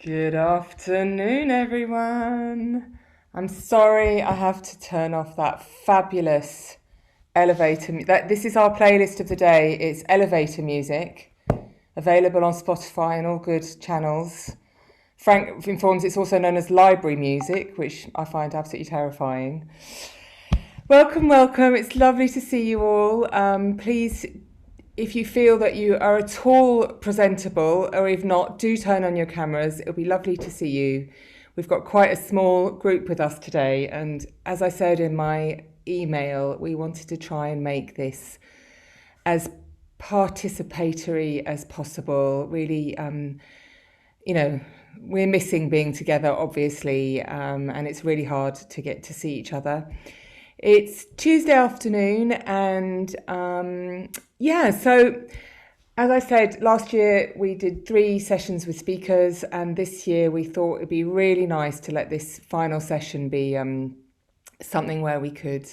Good afternoon, everyone. I'm sorry I have to turn off that fabulous this is our playlist of the day. It's elevator music, available on Spotify and all good channels. Frank informs it's also known as library music, which I find absolutely terrifying. Welcome, welcome. It's lovely to see you all. Please, if you feel that you are at all presentable, or if not, do turn on your cameras. It'll be lovely to see you. We've got quite a small group with us today, and as I said in my email, we wanted to try and make this as participatory as possible. Really, we're missing being together, obviously, and it's really hard to get to see each other. It's Tuesday afternoon, and so as I said, last year we did 3 sessions with speakers, and this year we thought it'd be really nice to let this final session be something where we could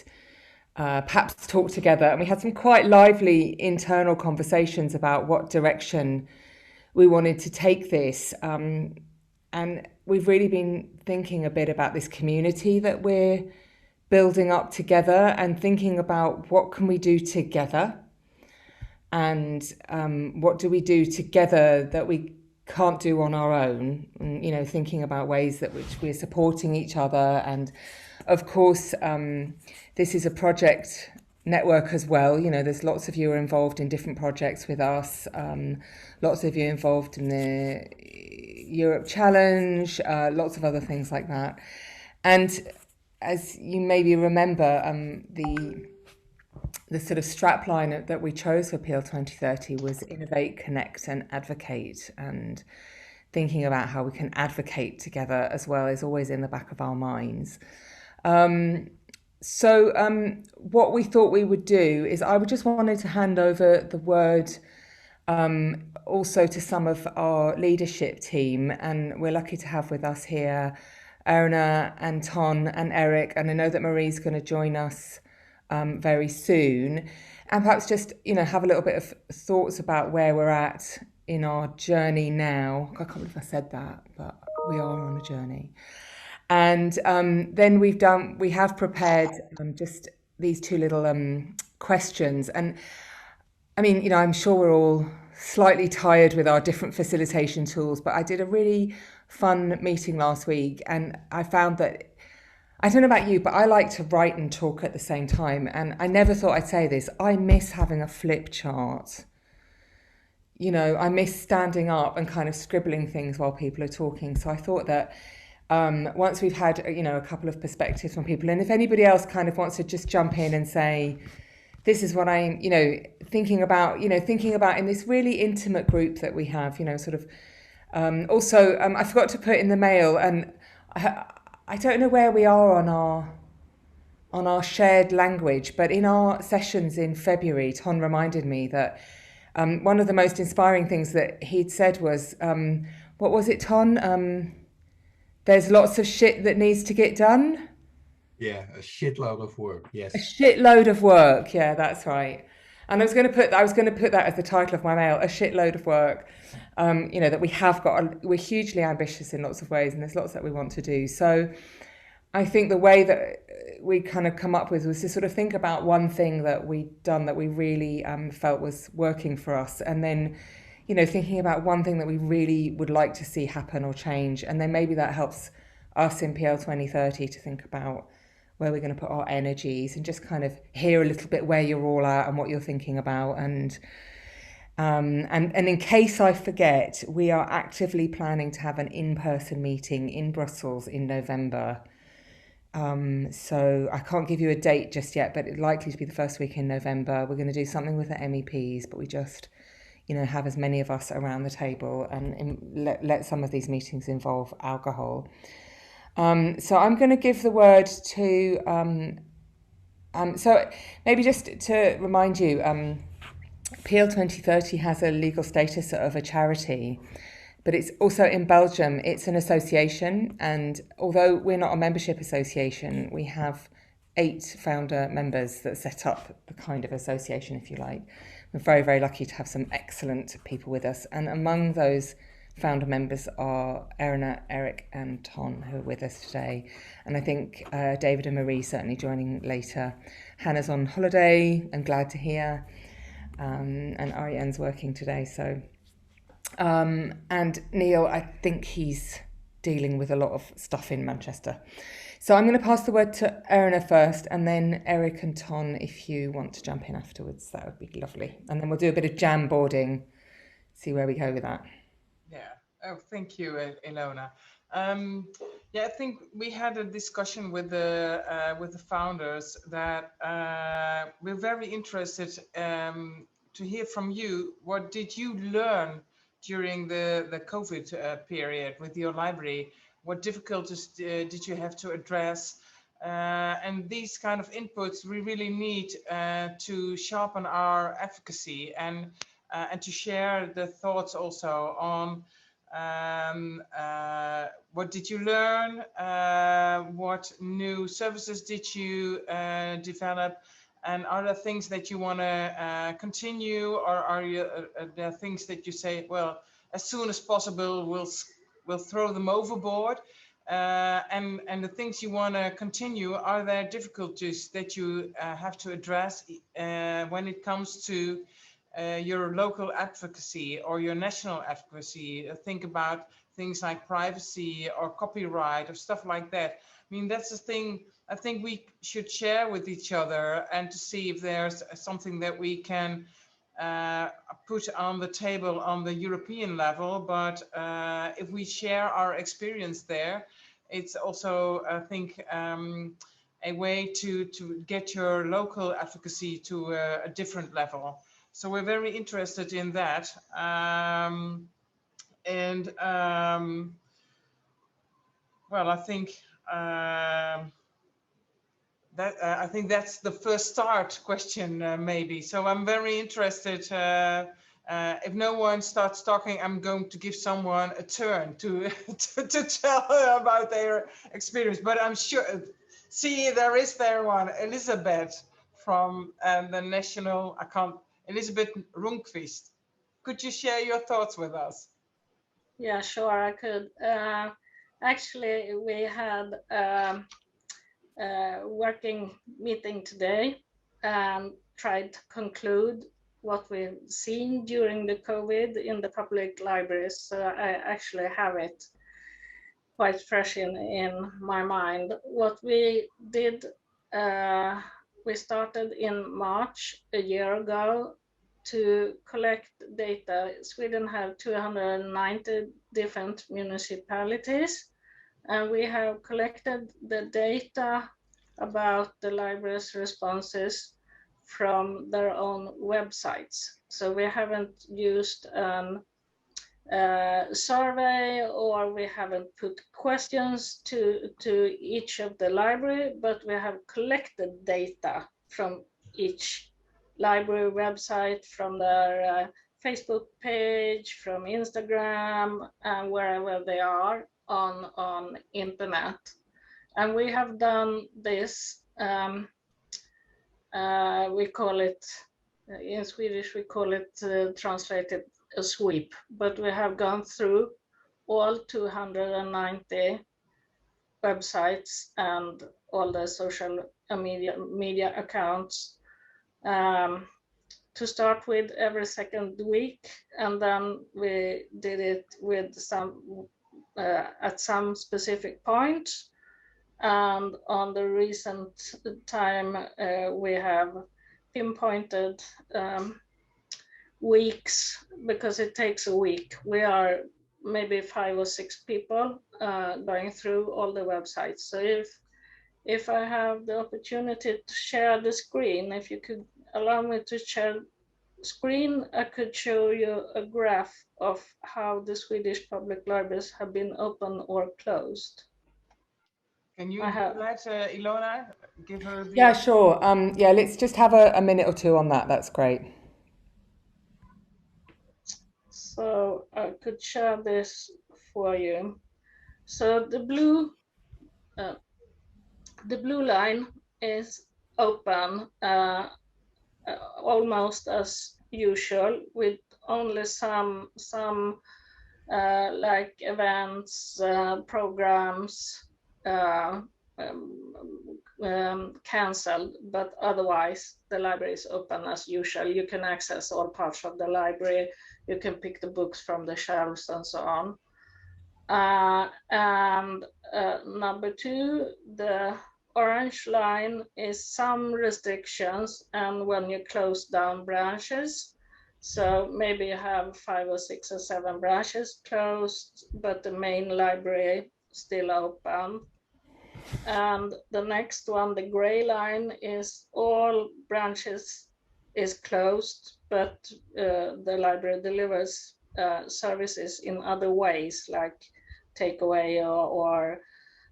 perhaps talk together. And we had some quite lively internal conversations about what direction we wanted to take this. And we've really been thinking a bit about this community that we're building up together and thinking about what can we do together and what do we do together that we can't do on our own, and, thinking about ways that which we're supporting each other. And of course, this is a project network as well. There's lots of you are involved in different projects with us, lots of you involved in the Europe Challenge, lots of other things like that. And as you maybe remember, the sort of strapline that we chose for PL2030 was innovate, connect, and advocate. And thinking about how we can advocate together as well is always in the back of our minds. What we thought we would do is I would just wanted to hand over the word also to some of our leadership team, and we're lucky to have with us here Erna and Ton and Eric, and I know that Marie's going to join us very soon, and perhaps just have a little bit of thoughts about where we're at in our journey now. I can't believe I said that, but we are on a journey. And then we have prepared just these 2 little questions, and I mean, I'm sure we're all slightly tired with our different facilitation tools, but I did a really fun meeting last week, and I found that, I don't know about you, but I like to write and talk at the same time. And I never thought I'd say this. I miss having a flip chart. I miss standing up and kind of scribbling things while people are talking. So I thought that once we've had, a couple of perspectives from people, and if anybody else kind of wants to just jump in and say, this is what I'm, thinking about in this really intimate group that we have, sort of. Also, I forgot to put in the mail, and I don't know where we are on our shared language, but in our sessions in February, Ton reminded me that one of the most inspiring things that he'd said was, what was it, Ton? There's lots of shit that needs to get done. Yeah, a shitload of work. A Yes. shitload of work. Yeah, that's right. And I was going to put that as the title of my mail, a shitload of work. That we have got, we're hugely ambitious in lots of ways, and there's lots that we want to do. So I think the way that we kind of come up with was to sort of think about one thing that we'd done that we really felt was working for us, and then, thinking about one thing that we really would like to see happen or change, and then maybe that helps us in PL 2030 to think about where we're going to put our energies, and just kind of hear a little bit where you're all at and what you're thinking about. And in case I forget, we are actively planning to have an in-person meeting in Brussels in November. So I can't give you a date just yet, but it's likely to be the first week in November. We're going to do something with the MEPs, but we just, have as many of us around the table, and let some of these meetings involve alcohol. So I'm going to give the word to. So maybe just to remind you, PL 2030 has a legal status of a charity, but it's also in Belgium. It's an association, and although we're not a membership association, we have 8 founder members that set up the kind of association, if you like. We're very, very lucky to have some excellent people with us, and among those founder members are Erna, Eric and Ton, who are with us today. And I think David and Marie certainly joining later. Hannah's on holiday, I'm glad to hear. And Ariane's working today, so... and Neil, I think he's dealing with a lot of stuff in Manchester. So I'm going to pass the word to Erna first, and then Eric and Ton, if you want to jump in afterwards, that would be lovely. And then we'll do a bit of jam boarding, see where we go with that. Yeah. Oh, thank you, Ilona. Yeah, I think we had a discussion with the founders that we're very interested to hear from you. What did you learn during the COVID period with your library? What difficulties did you have to address? And these kind of inputs we really need to sharpen our advocacy and to share the thoughts also on what did you learn? What new services did you develop? And are there things that you want to continue, or are there things that you say, well, as soon as possible, we'll throw them overboard? And the things you want to continue, are there difficulties that you have to address when it comes to your local advocacy or your national advocacy? Think about things like privacy or copyright or stuff like that. I mean, that's the thing I think we should share with each other, and to see if there's something that we can put on the table on the European level. But if we share our experience there, it's also, I think, a way to get your local advocacy to a different level. So we're very interested in that. Well, I think I think that's the first start question, maybe. So I'm very interested. If no one starts talking, I'm going to give someone a turn to to tell about their experience. But I'm sure. See, there one, Elizabeth from the national. Elizabeth Rundqvist. Could you share your thoughts with us? Yeah, sure, I could. Actually, we had a working meeting today and tried to conclude what we've seen during the COVID in the public libraries. So I actually have it quite fresh in my mind. What we did, we started in March a year ago to collect data. Sweden have 290 different municipalities, and we have collected the data about the library's responses from their own websites. So we haven't used survey, or we haven't put questions to each of the library, but we have collected data from each library website, from their Facebook page, from Instagram, and wherever they are on internet. And we have done this, we call it, in Swedish, we call it translated a sweep, but we have gone through all 290 websites and all the social media accounts to start with every second week, and then we did it with some at some specific point. And on the recent time, we have pinpointed weeks, because it takes a week. We are maybe 5 or 6 people going through all the websites. So if I have the opportunity to share the screen, if you could allow me to share screen, I could show you a graph of how the Swedish public libraries have been open or closed. Can you let Ilona give her the... Yeah, sure. Yeah, let's just have a minute or two on that. That's great. So I could share this for you. So the blue line is open almost as usual, with only some like events, programs, cancelled, but otherwise the library is open as usual. You can access all parts of the library, you can pick the books from the shelves and so on. And number two, the orange line is some restrictions, and when you close down branches, so maybe you have 5 or 6 or 7 branches closed, but the main library still open. And the next one, the gray line, is all branches is closed, but the library delivers services in other ways, like takeaway or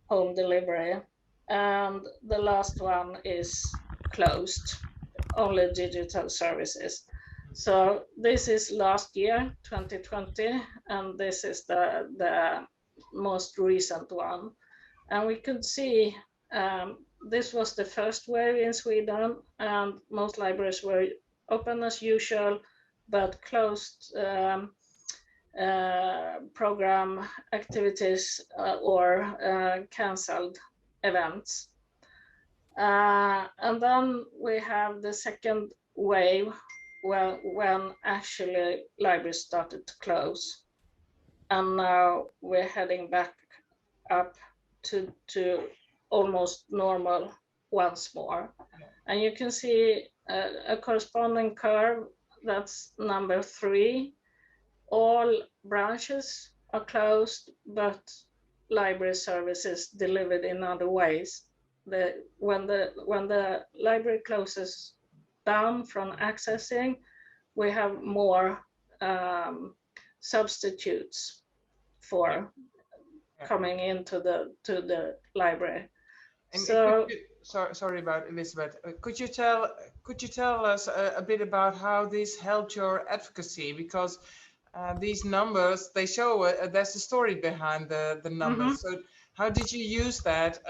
home delivery. And the last one is closed, only digital services. So this is last year, 2020, and this is the most recent one. And we could see this was the first wave in Sweden, and most libraries were open as usual, but closed program activities or cancelled events. And then we have the second wave when actually libraries started to close. And now we're heading back up to almost normal once more. And you can see a corresponding curve, that's number 3. All branches are closed, but library services delivered in other ways. When the library closes down from accessing, we have more substitutes for coming into the library. And so sorry about Elizabeth. Could you tell us a bit about how this helped your advocacy? Because these numbers, they show there's a story behind the numbers. So how did you use that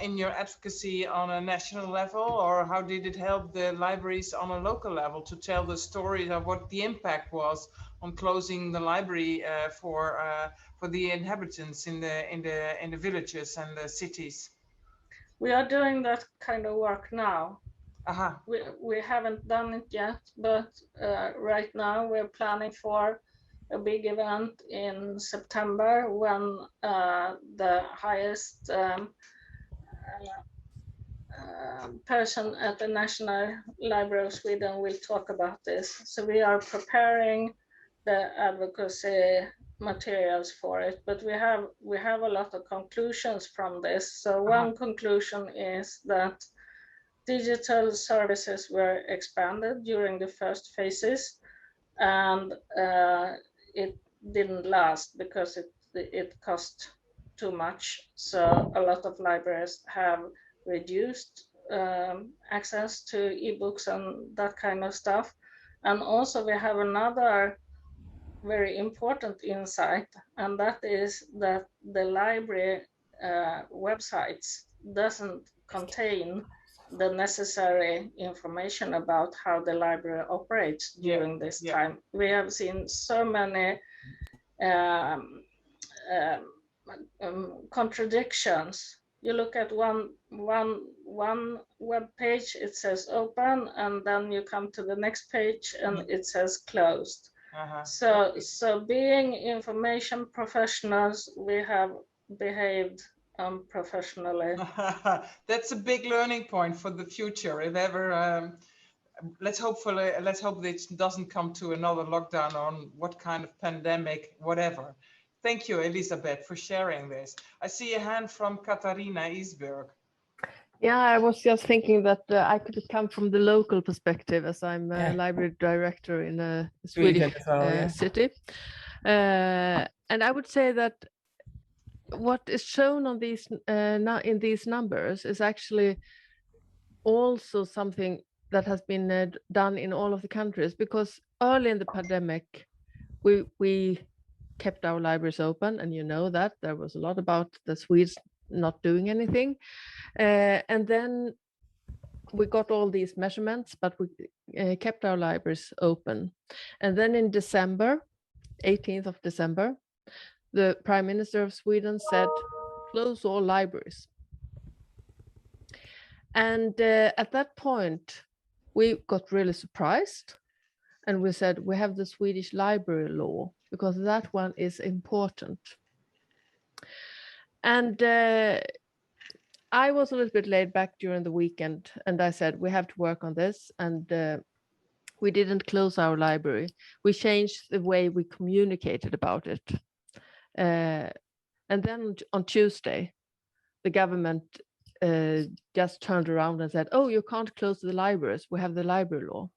in your advocacy on a national level, or how did it help the libraries on a local level to tell the story of what the impact was on closing the library for the inhabitants in the villages and the cities? We are doing that kind of work now. We haven't done it yet, but right now we're planning for a big event in September when the highest person at the National Library of Sweden will talk about this. So we are preparing the advocacy materials for it, but we have a lot of conclusions from this. So one conclusion is that digital services were expanded during the first phases, and it didn't last because it cost too much. So a lot of libraries have reduced access to ebooks and that kind of stuff. And also we have another very important insight, and that is that the library websites doesn't contain the necessary information about how the library operates during this time. We have seen so many contradictions. You look at one web page, it says open, and then you come to the next page and it says closed. So being information professionals, we have behaved unprofessionally. That's a big learning point for the future. If ever, let's hope that it doesn't come to another lockdown on what kind of pandemic, whatever. Thank you, Elizabeth, for sharing this. I see a hand from Katarina Isberg. Yeah, I was just thinking that I could come from the local perspective, as I'm a library director in a Swedish city. And I would say that what is shown on these in these numbers is actually also something that has been done in all of the countries, because early in the pandemic, we kept our libraries open, and you know that there was a lot about the Swedes not doing anything, and then we got all these measurements, but we kept our libraries open. And then in December, 18th of December, the Prime Minister of Sweden said, close all libraries. And at that point, we got really surprised. And we said, we have the Swedish Library Law, because that one is important. And I was a little bit laid back during the weekend, and I said, we have to work on this. And we didn't close our library. We changed the way we communicated about it. And then on Tuesday, the government just turned around and said, oh, you can't close the libraries. We have the library law.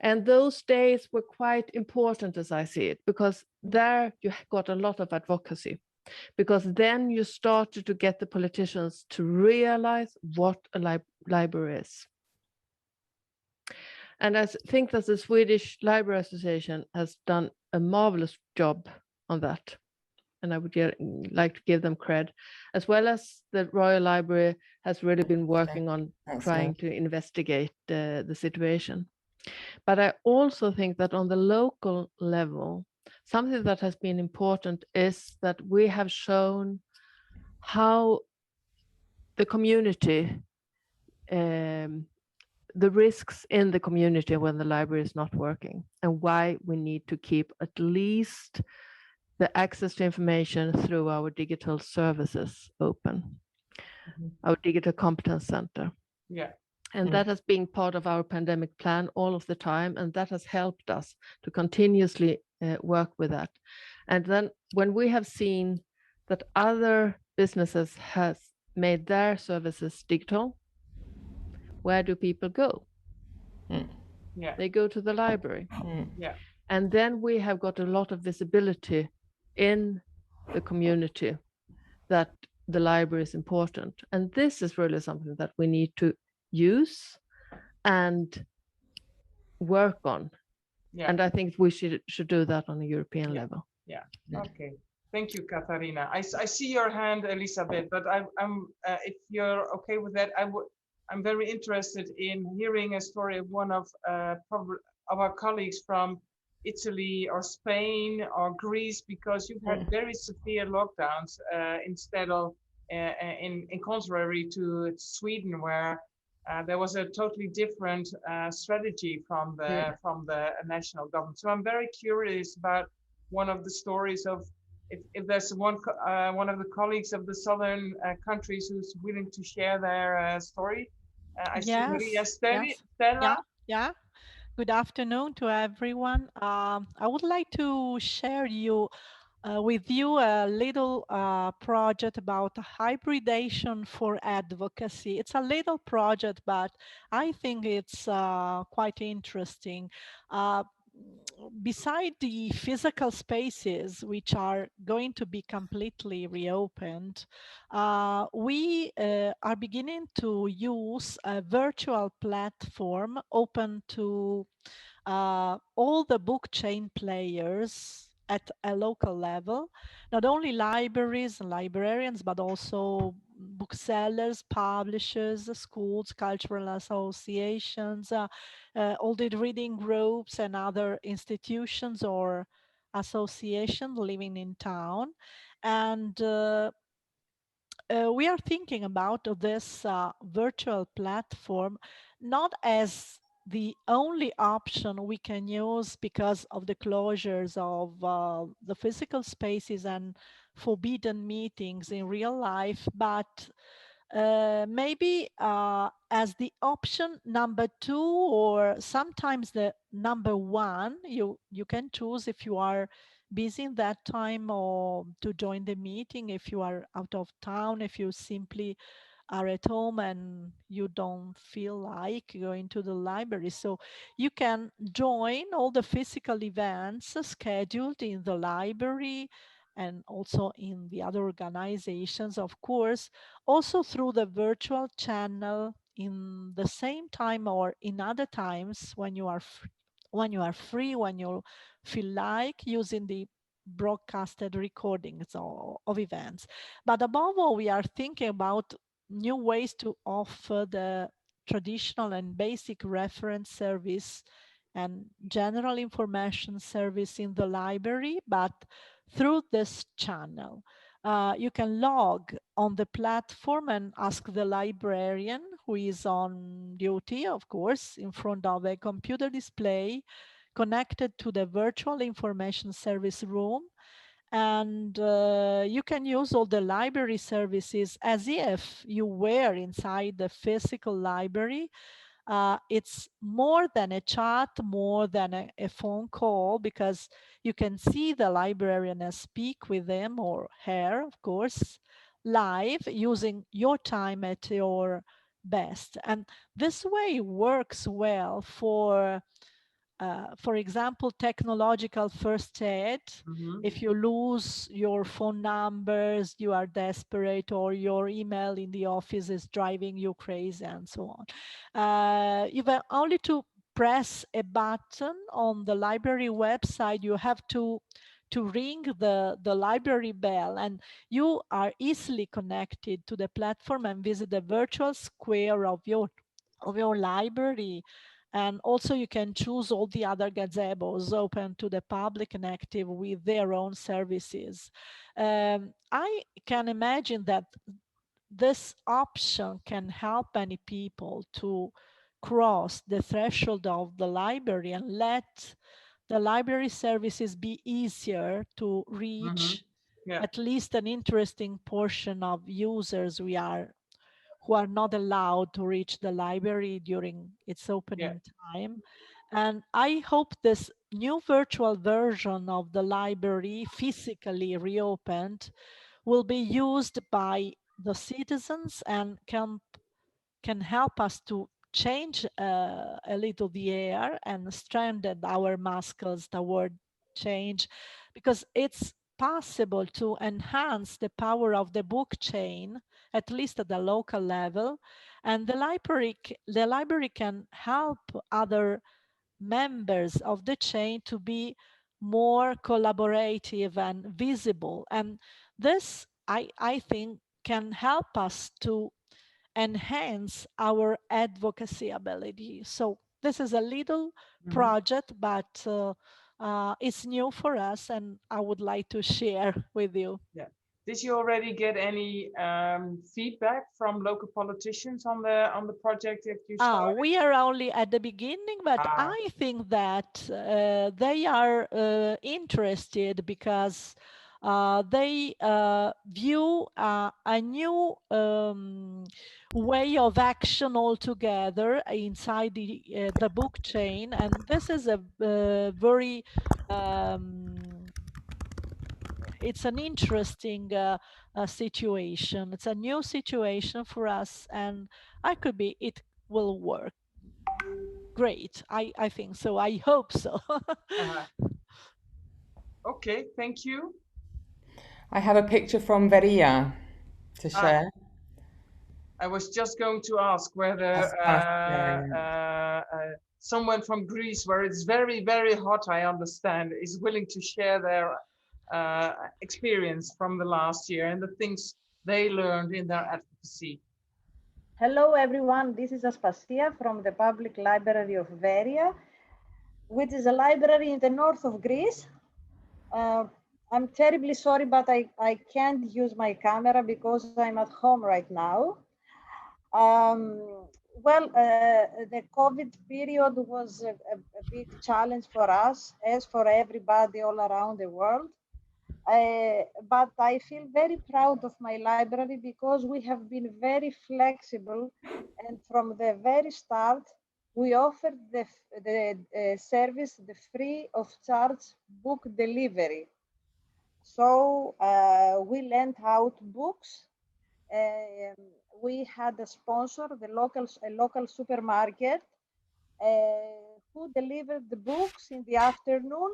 And those days were quite important, as I see it, because there you got a lot of advocacy, because then you started to get the politicians to realize what a library is. And I think that the Swedish Library Association has done a marvelous job on that. And I would like to give them credit, as well as the Royal Library has really been working on trying to investigate the situation. But I also think that on the local level, something that has been important is that we have shown how the community, the risks in the community when the library is not working, and why we need to keep at least the access to information through our digital services open, our digital competence center. Yeah. And that has been part of our pandemic plan all of the time, and that has helped us to continuously work with that. And then when we have seen that other businesses has made their services digital, where do people go? Yeah. They go to the library. Yeah. And then we have got a lot of visibility in the community that the library is important. And this is really something that we need to use and work on. Yeah. And I think we should do that on a European level. Yeah. Okay. Thank you, Katharina. I see your hand, Elisabeth, but I'm if you're okay with that, I'm very interested in hearing a story of one of our colleagues from Italy or Spain or Greece, because you've had very severe lockdowns instead of in contrary to Sweden, where there was a totally different strategy from the national government. So I'm very curious about one of the stories of if there's one of the colleagues of the southern countries who's willing to share their story. I see Veria, Stella. Yeah. Good afternoon to everyone. I would like to share with you a little project about hybridation for advocacy. It's a little project, but I think it's quite interesting. Beside the physical spaces, which are going to be completely reopened, we are beginning to use a virtual platform open to all the book chain players at a local level, not only libraries and librarians, but also booksellers, publishers, schools, cultural associations, all the reading groups and other institutions or associations living in town. And we are thinking about this virtual platform not as the only option we can use because of the closures of the physical spaces and forbidden meetings in real life, but maybe as the option number 2, or sometimes the number 1 you can choose if you are busy in that time, or to join the meeting if you are out of town, if you simply are at home and you don't feel like going to the library. So you can join all the physical events scheduled in the library and also in the other organizations, of course, also through the virtual channel in the same time or in other times when you are free, when you feel like, using the broadcasted recordings of events. But above all, we are thinking about new ways to offer the traditional and basic reference service and general information service in the library, but through this channel. You can log on the platform and ask the librarian, who is on duty, of course, in front of a computer display connected to the virtual information service room. And you can use all the library services as if you were inside the physical library. It's more than a chat, more than a phone call, because you can see the librarian and speak with him or her, of course, live, using your time at your best. And this way works well for example, technological first aid. If you lose your phone numbers, you are desperate, or your email in the office is driving you crazy, and so on. You have only to press a button on the library website. You have to ring the library bell, and you are easily connected to the platform and visit the virtual square of your library. And also you can choose all the other gazebos open to the public and active with their own services. I can imagine that this option can help many people to cross the threshold of the library and let the library services be easier to reach at least an interesting portion of users who are not allowed to reach the library during its opening time. And I hope this new virtual version of the library, physically reopened, will be used by the citizens and can help us to change a little the air and strengthen our muscles toward change, because it's possible to enhance the power of the book chain, at least at the local level, and the library can help other members of the chain to be more collaborative and visible. And this, I think, can help us to enhance our advocacy ability. So this is a little project, but it's new for us, and I would like to share with you. Yeah. Did you already get any feedback from local politicians on the project that you started? We are only at the beginning, but I think that they are interested because they view a new way of action altogether inside the book chain, and this is a very it's an interesting situation. It's a new situation for us, and it will work great. I think so. I hope so. Okay, thank you. I have a picture from Veria to share. I was just going to ask whether someone from Greece, where it's very, very hot, I understand, is willing to share their experience from the last year and the things they learned in their advocacy. Hello, everyone. This is Aspasia from the Public Library of Veria, which is a library in the north of Greece. I'm terribly sorry, but I can't use my camera because I'm at home right now. The COVID period was a big challenge for us, as for everybody all around the world. But I feel very proud of my library because we have been very flexible, and from the very start, we offered the service, the free of charge book delivery. So we lent out books. We had a sponsor, a local supermarket, who delivered the books in the afternoon.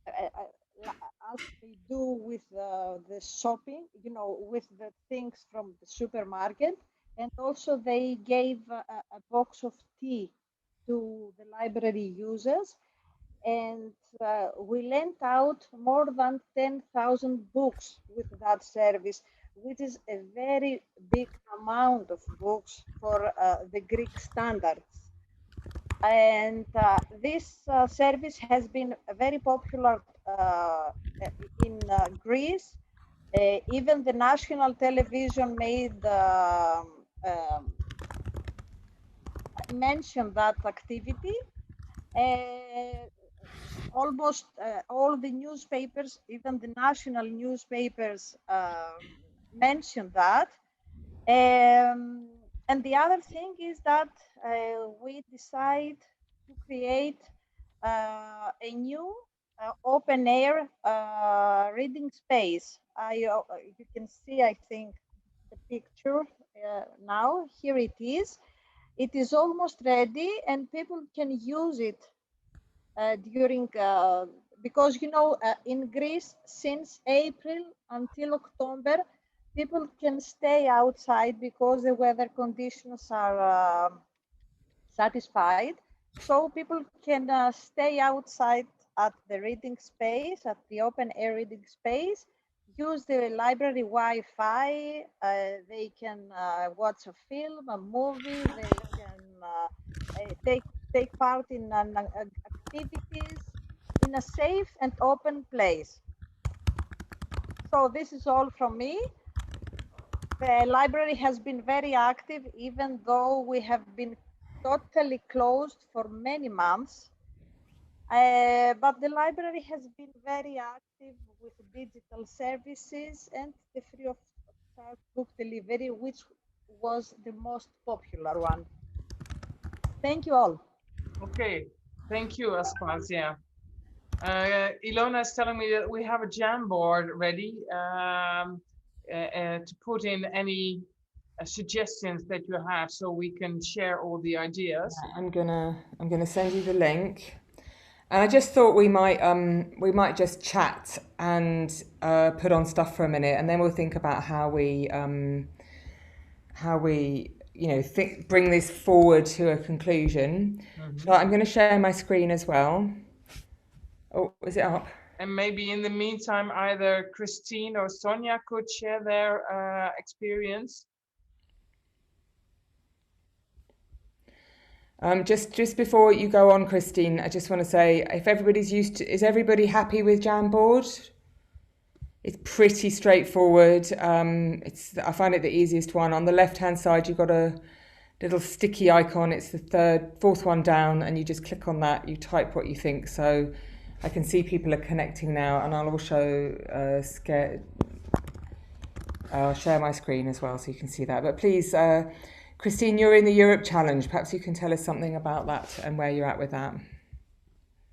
As they do with the shopping, with the things from the supermarket. And also they gave a box of tea to the library users. And we lent out more than 10,000 books with that service, which is a very big amount of books for the Greek standards. And this service has been very popular in Greece. Even the national television made mention that activity. Almost all the newspapers, even the national newspapers, mention that. And the other thing is that we decide to create a new open air reading space. You can see, I think, the picture now. Here it is. It is almost ready, and people can use it during because in Greece since April until October people can stay outside because the weather conditions are satisfied, so people can stay outside at the reading space, at the open air reading space, use the library Wi-Fi. They can watch a film, a movie. They can take part in activities in a safe and open place. So this is all from me. The library has been very active, even though we have been totally closed for many months. But the library has been very active with digital services and the free of charge book delivery, which was the most popular one. Thank you all. Okay, thank you, Aspasia. Ilona is telling me that we have a Jamboard ready to put in any suggestions that you have, so we can share all the ideas. Yeah, I'm gonna send you the link, and I just thought we might just chat and put on stuff for a minute, and then we'll think about how we bring this forward to a conclusion. So I'm going to share my screen as well. Oh, is it up? And maybe in the meantime, either Christine or Sonia could share their experience. Just before you go on, Christine, I just want to say, if everybody's is everybody happy with Jamboard? It's pretty straightforward. I find it the easiest one. On the left-hand side, you've got a little sticky icon. It's the fourth one down, and you just click on that. You type what you think. So I can see people are connecting now, and I'll also I'll share my screen as well, so you can see that. But please, Christine, you're in the Europe Challenge. Perhaps you can tell us something about that and where you're at with that.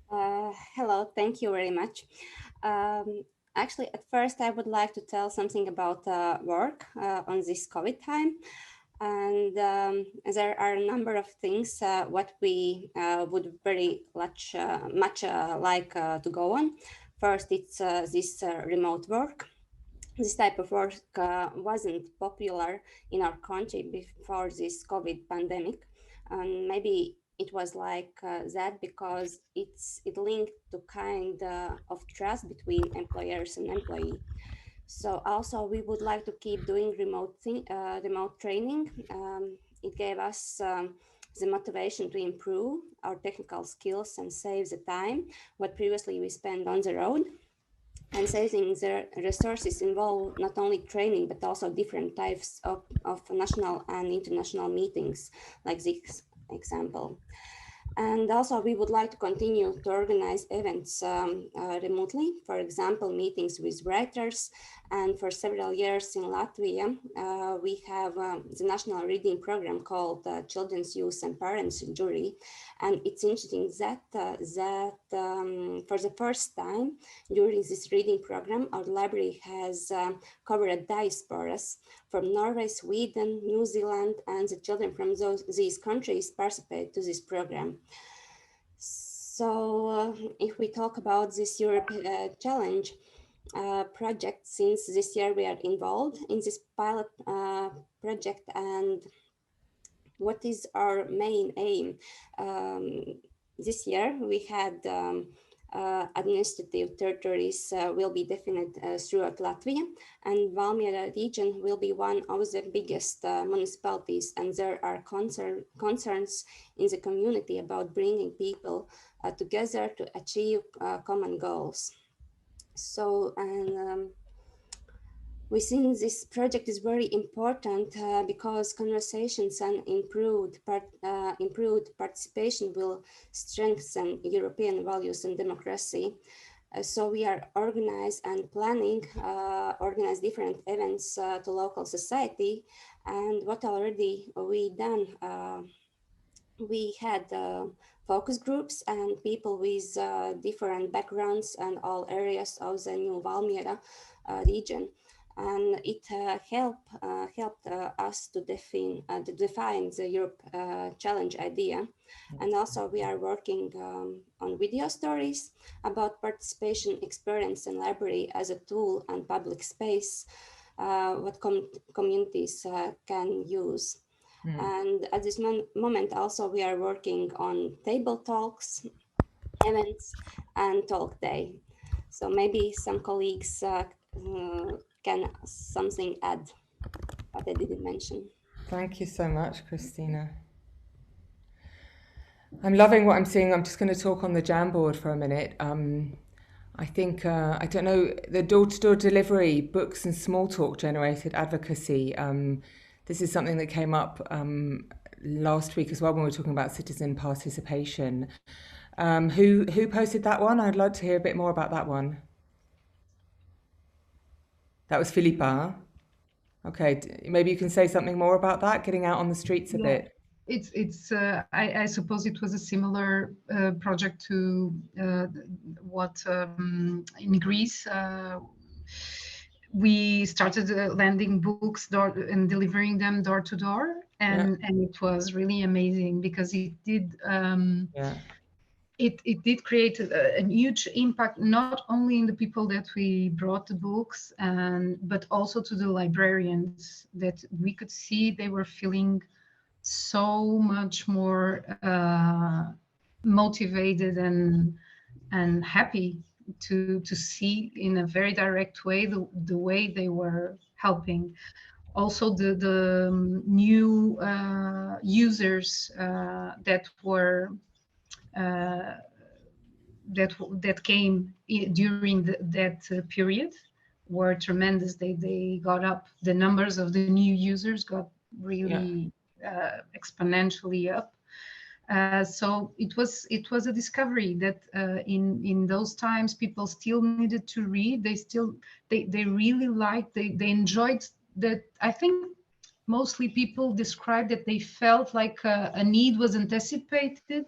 Hello, thank you very much. Actually, at first, I would like to tell something about work on this COVID time. And there are a number of things what we would very much like to go on. First, it's this remote work. This type of work wasn't popular in our country before this COVID pandemic. And maybe it was like that because it linked to kind of trust between employers and employee. So also we would like to keep doing remote training. It gave us the motivation to improve our technical skills and save the time what previously we spent on the road. And saving the resources involve not only training, but also different types of national and international meetings, like this example. And also we would like to continue to organize events remotely, for example, meetings with writers. And for several years in Latvia, we have the national reading program called Children's, Youth and Parents Jury. And it's interesting that, for the first time during this reading program, our library has covered diasporas from Norway, Sweden, New Zealand, and the children from these countries participate to this program. So if we talk about this Europe Challenge project, since this year we are involved in this pilot project, and what is our main aim? This year we had administrative territories will be defined throughout Latvia, and Valmiera region will be one of the biggest municipalities, and there are concerns in the community about bringing people together to achieve common goals. So, and we think this project is very important because conversations and improved participation will strengthen European values and democracy. So we are organized and planning organize different events to local society. And what already we done, we had focus groups and people with different backgrounds and all areas of the new Valmiera region. And it helped us to define the Europe challenge idea. And also we are working on video stories about participation experience in library as a tool and public space, what communities can use. And at this moment also we are working on table talks, events, and talk day. So maybe some colleagues can something add what I didn't mention. Thank you so much, Christina. I'm loving what I'm seeing. I'm just going to talk on the Jamboard for a minute. I think, I don't know, the door-to-door delivery, books and small talk generated advocacy. This is something that came up last week as well when we were talking about citizen participation. Who posted that one? I'd like to hear a bit more about that one. That was Filipa. Okay, maybe you can say something more about that, getting out on the streets a bit. I suppose it was a similar project to what in Greece we started landing books and delivering them door to door, and it was really amazing because it did it did create a huge impact, not only in the people that we brought the books, but also to the librarians, that we could see they were feeling so much more motivated and happy to see in a very direct way the way they were helping. Also the new users that were that came during that period were tremendous. They got up, the numbers of the new users got really exponentially up. So it was a discovery that in those times people still needed to read. They really liked, they enjoyed that. I think mostly people described that they felt like a need was anticipated,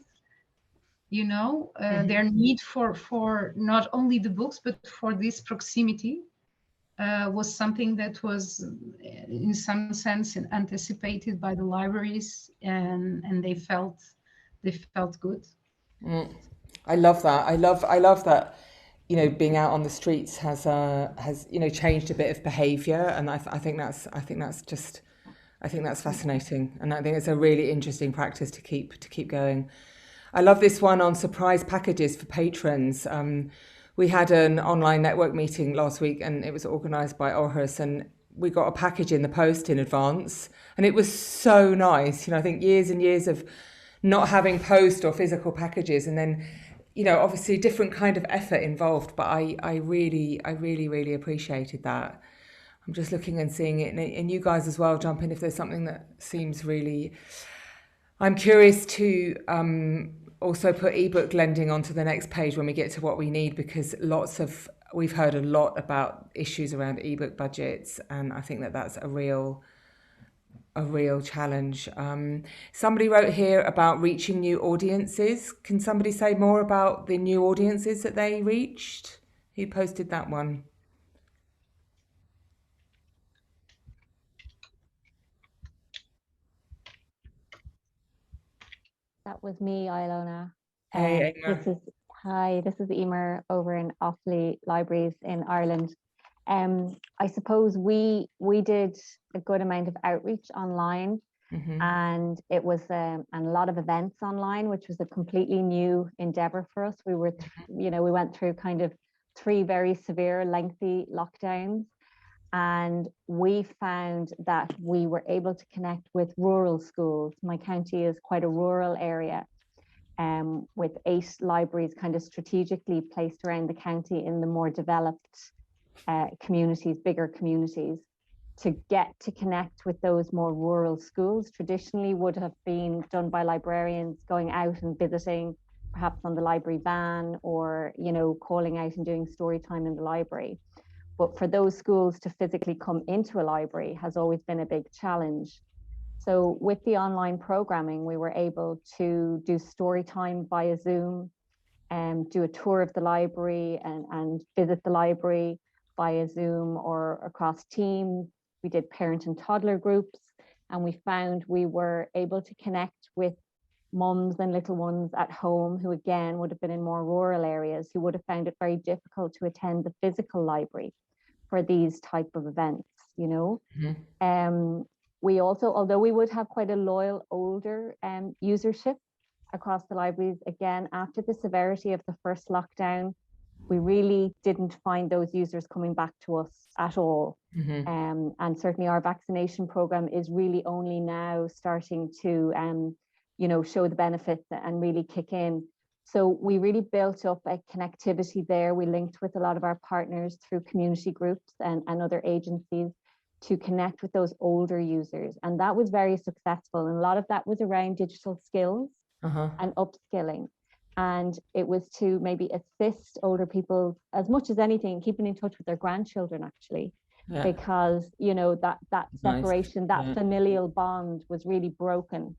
you know, their need for not only the books but for this proximity was something that was in some sense anticipated by the libraries, and they felt good. I love that. I love that, you know, being out on the streets has you know, changed a bit of behavior, and I think that's fascinating, and I think it's a really interesting practice to keep going. I love this one on surprise packages for patrons. We had an online network meeting last week, and it was organised by Aarhus, and we got a package in the post in advance, and it was so nice. You know, I think years and years of not having post or physical packages, and then, you know, obviously different kind of effort involved, but I really appreciated that. I'm just looking and seeing it, and you guys as well, jump in if there's something that seems really... I'm curious to also put ebook lending onto the next page when we get to what we need, because we've heard a lot about issues around ebook budgets, and I think that's a real challenge. Somebody wrote here about reaching new audiences. Can somebody say more about the new audiences that they reached? Who posted that one? That was me, Ilona. Hey, This is Emer over in Offaly Libraries in Ireland. I suppose we did a good amount of outreach online. And it was and a lot of events online, which was a completely new endeavor for us. We were, we went through kind of 3 very severe, lengthy lockdowns. And we found that we were able to connect with rural schools. My county is quite a rural area, with 8 libraries kind of strategically placed around the county in the more developed communities, bigger communities. To get to connect with those more rural schools traditionally would have been done by librarians going out and visiting, perhaps on the library van, or calling out and doing story time in the library. But for those schools to physically come into a library has always been a big challenge. So with the online programming, we were able to do story time via Zoom, and do a tour of the library and visit the library via Zoom or across Teams. We did parent and toddler groups, and we found we were able to connect with mums and little ones at home who again would have been in more rural areas, who would have found it very difficult to attend the physical library for these type of events, we also, although we would have quite a loyal older usership across the libraries, again, after the severity of the first lockdown, we really didn't find those users coming back to us at all. And certainly our vaccination program is really only now starting to, show the benefits and really kick in. So we really built up a connectivity there. We linked with a lot of our partners through community groups and other agencies to connect with those older users. And that was very successful. And a lot of that was around digital skills and upskilling. And it was to maybe assist older people as much as anything, keeping in touch with their grandchildren, actually, because, that separation, that familial bond was really broken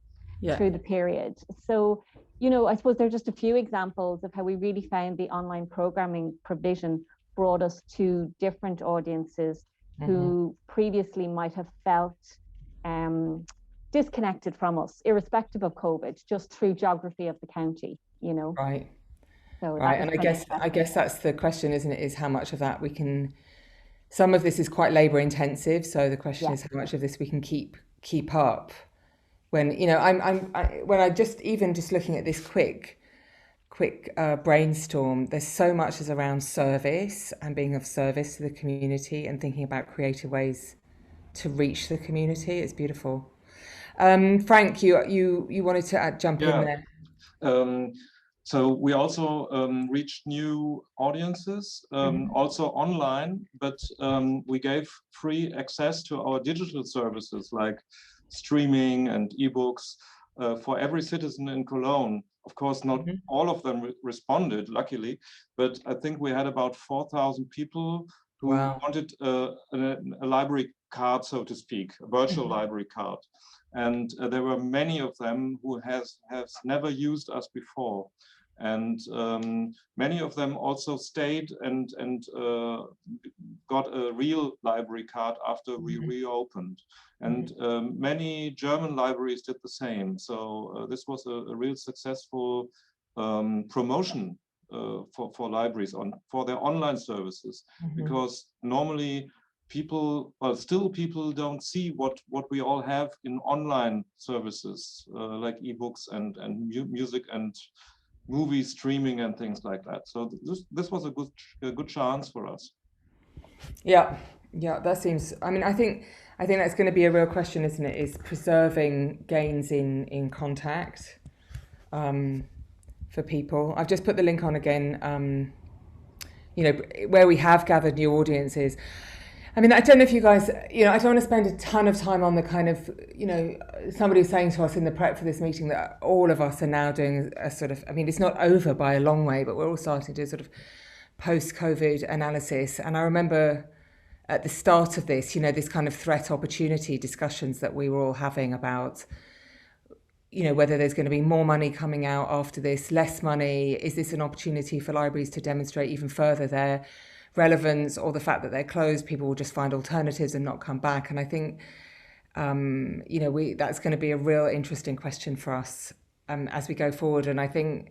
through the period. So, I suppose there are just a few examples of how we really found the online programming provision brought us to different audiences who previously might have felt disconnected from us, irrespective of COVID, just through geography of the county, Right. So right. And I guess that's the question, isn't it? Is how much of that we can. Some of this is quite labor intensive, so the question is how much of this we can keep up. When when I just looking at this quick brainstorm, there's so much is around service and being of service to the community and thinking about creative ways to reach the community. It's beautiful. Frank, you wanted to jump in there. So we also reached new audiences, also online, but we gave free access to our digital services like streaming and ebooks for every citizen in Cologne. Of course, not all of them responded, luckily, but I think we had about 4,000 people who wanted a library card, so to speak, a virtual library card. And there were many of them who has never used us before. And many of them also stayed and got a real library card after we reopened. And many German libraries did the same. So this was a real successful promotion for libraries for their online services, because normally people don't see what we all have in online services like ebooks and music and movie streaming and things like that. So this was a good chance for us. Yeah, that seems. I mean, I think that's going to be a real question, isn't it? Is preserving gains in contact for people. I've just put the link on again. Where we have gathered new audiences. I mean, I don't know if you guys, I don't want to spend a ton of time on the kind of, somebody was saying to us in the prep for this meeting that all of us are now doing a sort of, I mean, it's not over by a long way, but we're all starting to do sort of post-COVID analysis. And I remember at the start of this, this kind of threat opportunity discussions that we were all having about, whether there's going to be more money coming out after this, less money. Is this an opportunity for libraries to demonstrate even further their relevance, or the fact that they're closed, people will just find alternatives and not come back? And I think, that's going to be a real interesting question for us as we go forward. And I think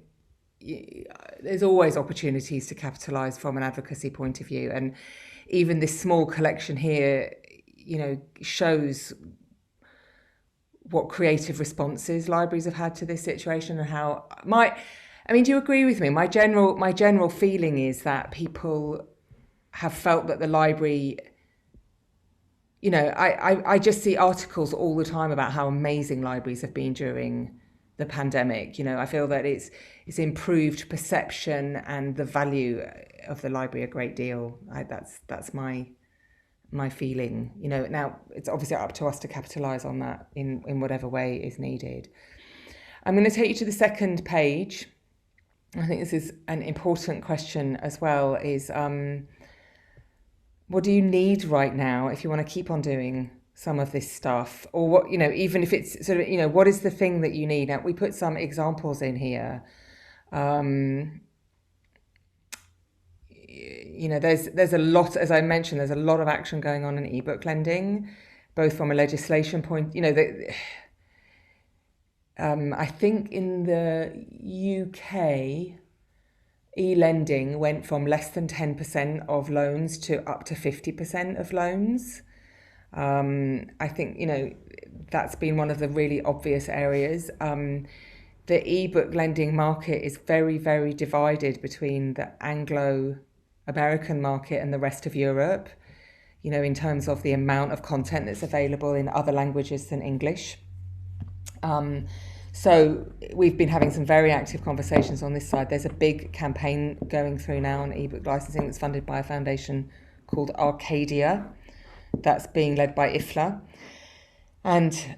there's always opportunities to capitalise from an advocacy point of view. And even this small collection here, shows what creative responses libraries have had to this situation, and how do you agree with me? My general feeling is that people have felt that the library, I just see articles all the time about how amazing libraries have been during the pandemic. I feel that it's improved perception and the value of the library a great deal. That's my feeling. Now it's obviously up to us to capitalise on that in whatever way is needed. I'm going to take you to the second page. I think this is an important question as well, is what do you need right now if you want to keep on doing some of this stuff? Or what, even if it's sort of, what is the thing that you need? Now, we put some examples in here. There's a lot, as I mentioned, there's a lot of action going on in ebook lending, both from a legislation point, I think in the UK, e-lending went from less than 10% of loans to up to 50% of loans. I think, that's been one of the really obvious areas. The ebook lending market is very, very divided between the Anglo-American market and the rest of Europe, in terms of the amount of content that's available in other languages than English. So we've been having some very active conversations on this side. There's a big campaign going through now on ebook licensing that's funded by a foundation called Arcadia, that's being led by IFLA. And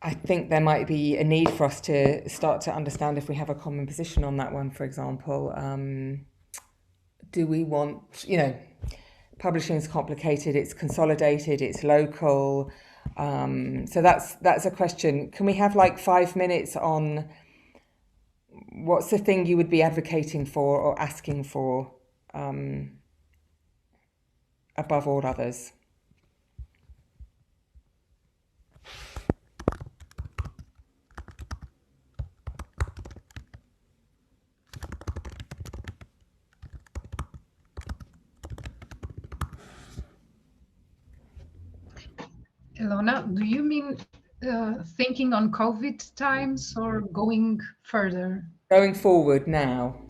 I think there might be a need for us to start to understand if we have a common position on that one, for example. Do we want, publishing is complicated, it's consolidated, it's local. So that's a question. Can we have like 5 minutes on what's the thing you would be advocating for or asking for above all others? Ilona, do you mean thinking on COVID times or going further? Going forward now.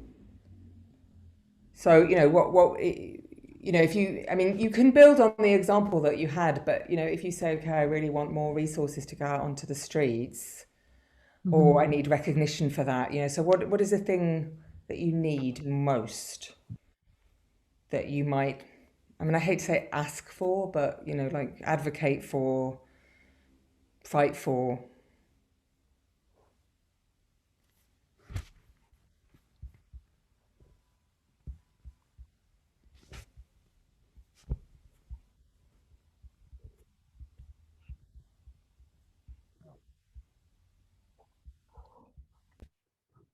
So, if you can build on the example that you had, but, if you say, okay, I really want more resources to go out onto the streets, or I need recognition for that, so what is the thing that you need most that you might, I hate to say ask for, but, like advocate for, fight for?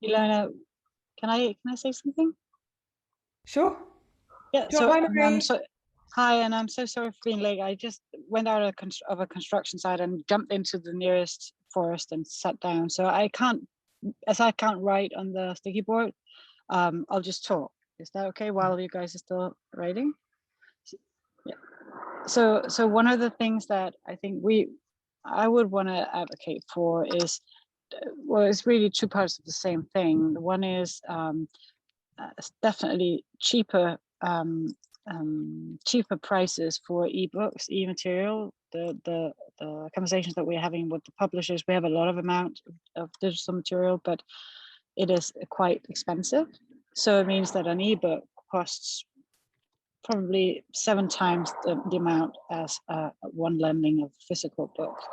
Ilona, can I say something? Sure. Yeah. So hi, and I'm so sorry for being late. I just went out of a construction site and jumped into the nearest forest and sat down. So I can't write on the sticky board. I'll just talk. Is that okay while you guys are still writing? Yeah. So one of the things that I think I would want to advocate for is, well, it's really two parts of the same thing. One is definitely cheaper prices for ebooks, e-material. The conversations that we're having with the publishers, we have a lot of amount of digital material, but it is quite expensive. So it means that an ebook costs probably 7 times the amount as one lending of physical books.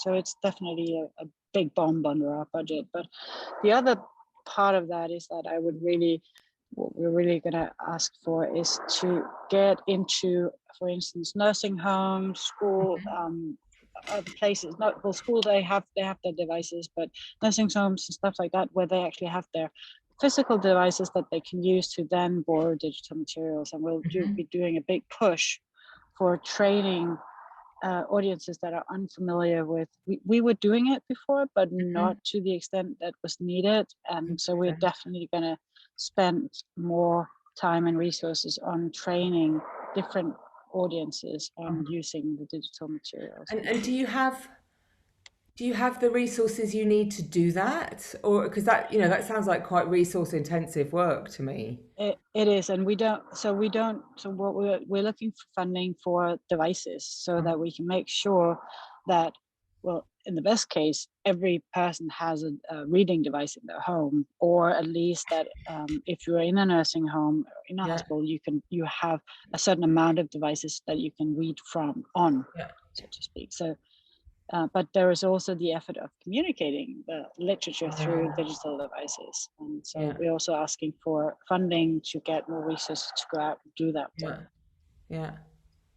So it's definitely a big bomb under our budget. But the other part of that is that what we're really going to ask for is to get into, for instance, nursing homes, school, other places. Not well, school they have their devices, but nursing homes and stuff like that, where they actually have their physical devices that they can use to then borrow digital materials. And we'll be doing a big push for training audiences that are unfamiliar with. We were doing it before, but not to the extent that was needed. And so we're definitely going to spend more time and resources on training different audiences on using the digital materials. And do you have Do you have the resources you need to do that? Or because that, that sounds like quite resource intensive work to me. It is, and we don't. So what we're looking for funding for devices so that we can make sure that, well, in the best case, every person has a reading device in their home, or at least that if you're in a nursing home or in a hospital, you have a certain amount of devices that you can read from so to speak. So. But there is also the effort of communicating the literature through digital devices. And so we're also asking for funding to get more resources to go out and do that work. Yeah,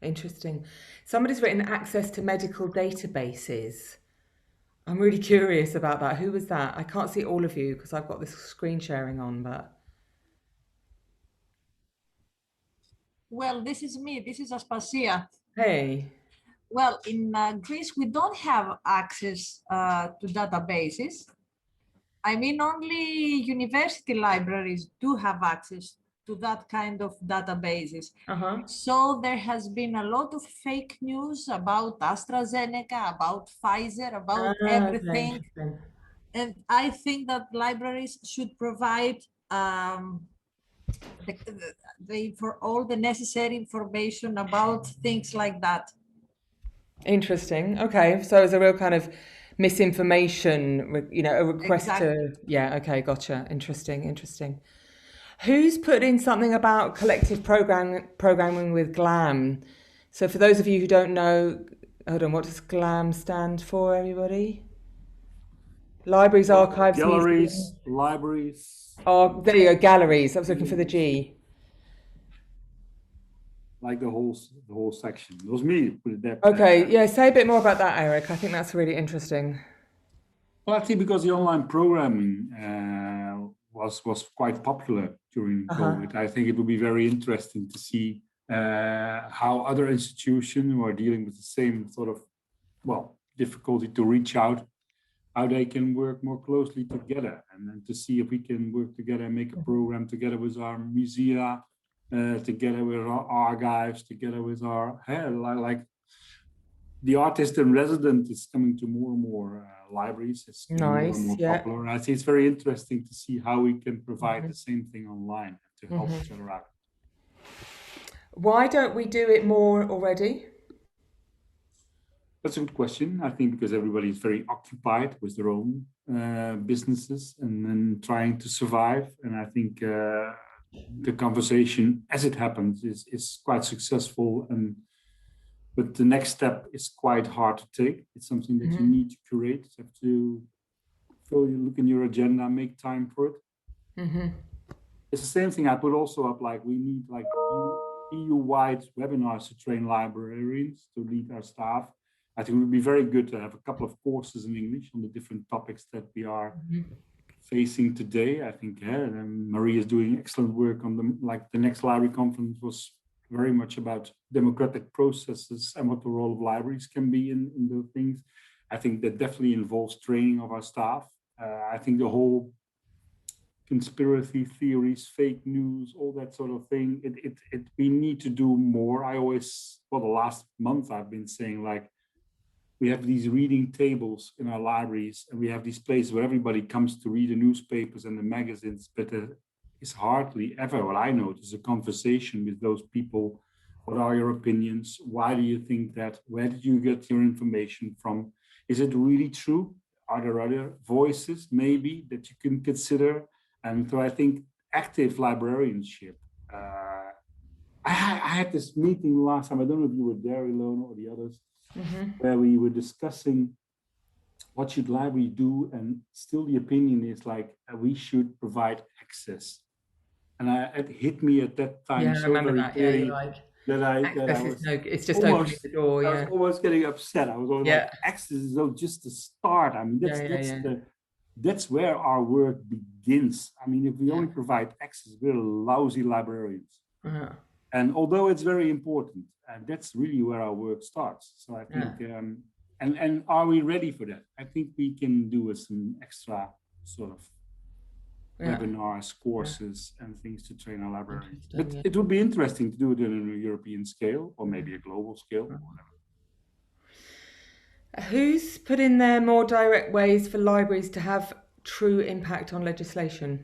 interesting. Somebody's written access to medical databases. I'm really curious about that. Who was that? I can't see all of you because I've got this screen sharing on, but. Well, this is me. This is Aspasia. Hey. Well, in Greece, we don't have access to databases. I mean, only university libraries do have access to that kind of databases. So there has been a lot of fake news about AstraZeneca, about Pfizer, about everything. And I think that libraries should provide for all the necessary information about things like that. Interesting. Okay, so it's a real kind of misinformation, a request to. Yeah. Okay, gotcha. Interesting. Who's put in something about collective programming with GLAM? So for those of you who don't know, hold on, what does GLAM stand for, everybody? Libraries, archives, galleries, museums. libraries. Oh, there you go, galleries. I was looking for the G. Like the whole section. It was me who put it there. Okay, yeah, say a bit more about that, Eric. I think that's really interesting. Well, I think because the online programming was quite popular during COVID, I think it would be very interesting to see how other institutions who are dealing with the same sort of, difficulty to reach out, how they can work more closely together, and then to see if we can work together and make a program together with our musea, together with our archives, together with our like the artist in resident is coming to more and more libraries. It's more and more popular. And I think it's very interesting to see how we can provide the same thing online to help each other out. Why don't we do it more already? That's a good question. I think because everybody is very occupied with their own businesses and then trying to survive. And I think the conversation as it happens is quite successful, but the next step is quite hard to take. It's something that you need to curate. You have to look in your agenda, make time for it. It's the same thing I put also up, like we need like EU-wide webinars to train librarians to lead our staff. I think it would be very good to have a couple of courses in English on the different topics that we are facing today. I think Marie is doing excellent work on them. Like the next library conference was very much about democratic processes and what the role of libraries can be in those things. I think that definitely involves training of our staff. I think the whole conspiracy theories, fake news, all that sort of thing, we need to do more. I always, for the last month, I've been saying like, we have these reading tables in our libraries, and we have these places where everybody comes to read the newspapers and the magazines, but it's hardly ever what I notice a conversation with those people. What are your opinions? Why do you think that? Where did you get your information from? Is it really true? Are there other voices maybe that you can consider? And so I think active librarianship. I had this meeting last time. I don't know if you were there, Ilona, or the others, where we were discussing what should library do, and still the opinion is like we should provide access. And it hit me at that time so very clearly it's just opening the door. I was almost getting upset. I was always like, access is just the start. I mean, that's where our work begins. I mean, if we only provide access, we're lousy librarians. And although it's very important, that's really where our work starts. So I think, and are we ready for that? I think we can do some extra sort of webinars, courses, and things to train our librarians. But it would be interesting to do it on a European scale, or maybe a global scale, or whatever. Who's put in there more direct ways for libraries to have true impact on legislation?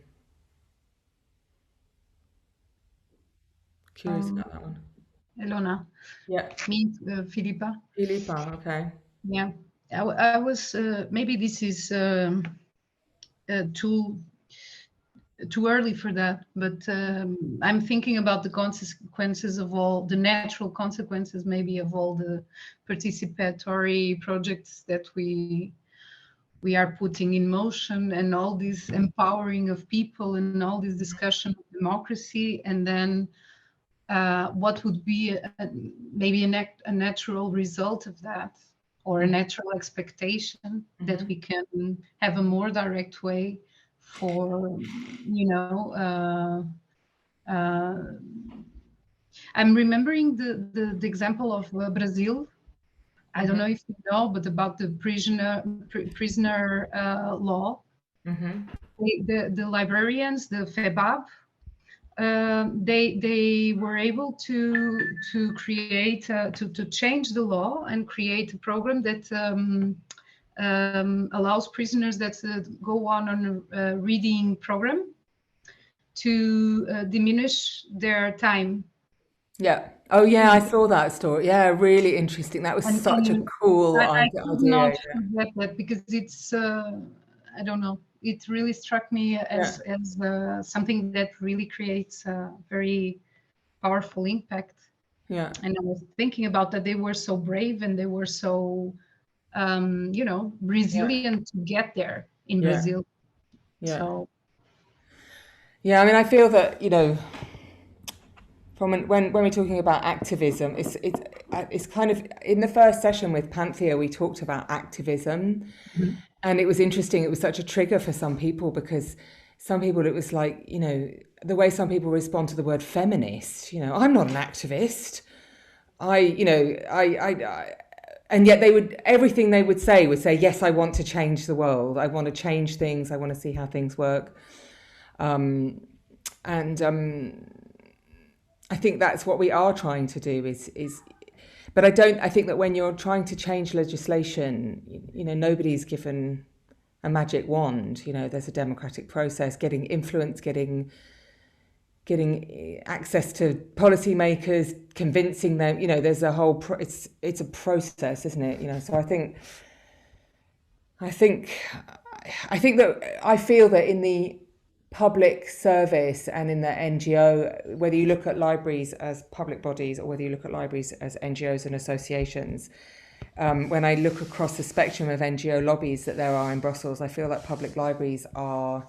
Curious about that one. Elona. Yeah. Me, Filipa. Filipa, okay. Yeah, I was, maybe this is too early for that, but I'm thinking about the consequences of all the natural consequences, maybe of all the participatory projects that we are putting in motion, and all this empowering of people and all this discussion of democracy, and then what would be maybe a natural result of that, or a natural expectation that we can have a more direct way for, I'm remembering the example of Brazil. I don't know if you know, but about the prisoner law. The librarians, the FEBAB, they were able to create to change the law and create a program that allows prisoners that go on a reading program to diminish their time. Yeah. Oh, yeah, I saw that story. Yeah, really interesting. That was such a cool idea. I could not forget that, because it's, I don't know, it really struck me as something that really creates a very powerful impact. Yeah. And I was thinking about that they were so brave and they were so, resilient to get there in Brazil. Yeah. So. Yeah, I mean, I feel that, when we're talking about activism, it's kind of, in the first session with Panthea, we talked about activism, and it was interesting. It was such a trigger for some people, because some people, it was like, the way some people respond to the word feminist. I'm not an activist. And yet everything they would say, yes, I want to change the world. I want to change things. I want to see how things work. I think that's what we are trying to do but I think that when you're trying to change legislation, nobody's given a magic wand. There's a democratic process, getting influence, getting access to policymakers, convincing them, there's a whole, it's a process, isn't it? So I feel that in the public service and in the NGO, whether you look at libraries as public bodies or whether you look at libraries as NGOs and associations, when I look across the spectrum of NGO lobbies that there are in Brussels, I feel that public libraries are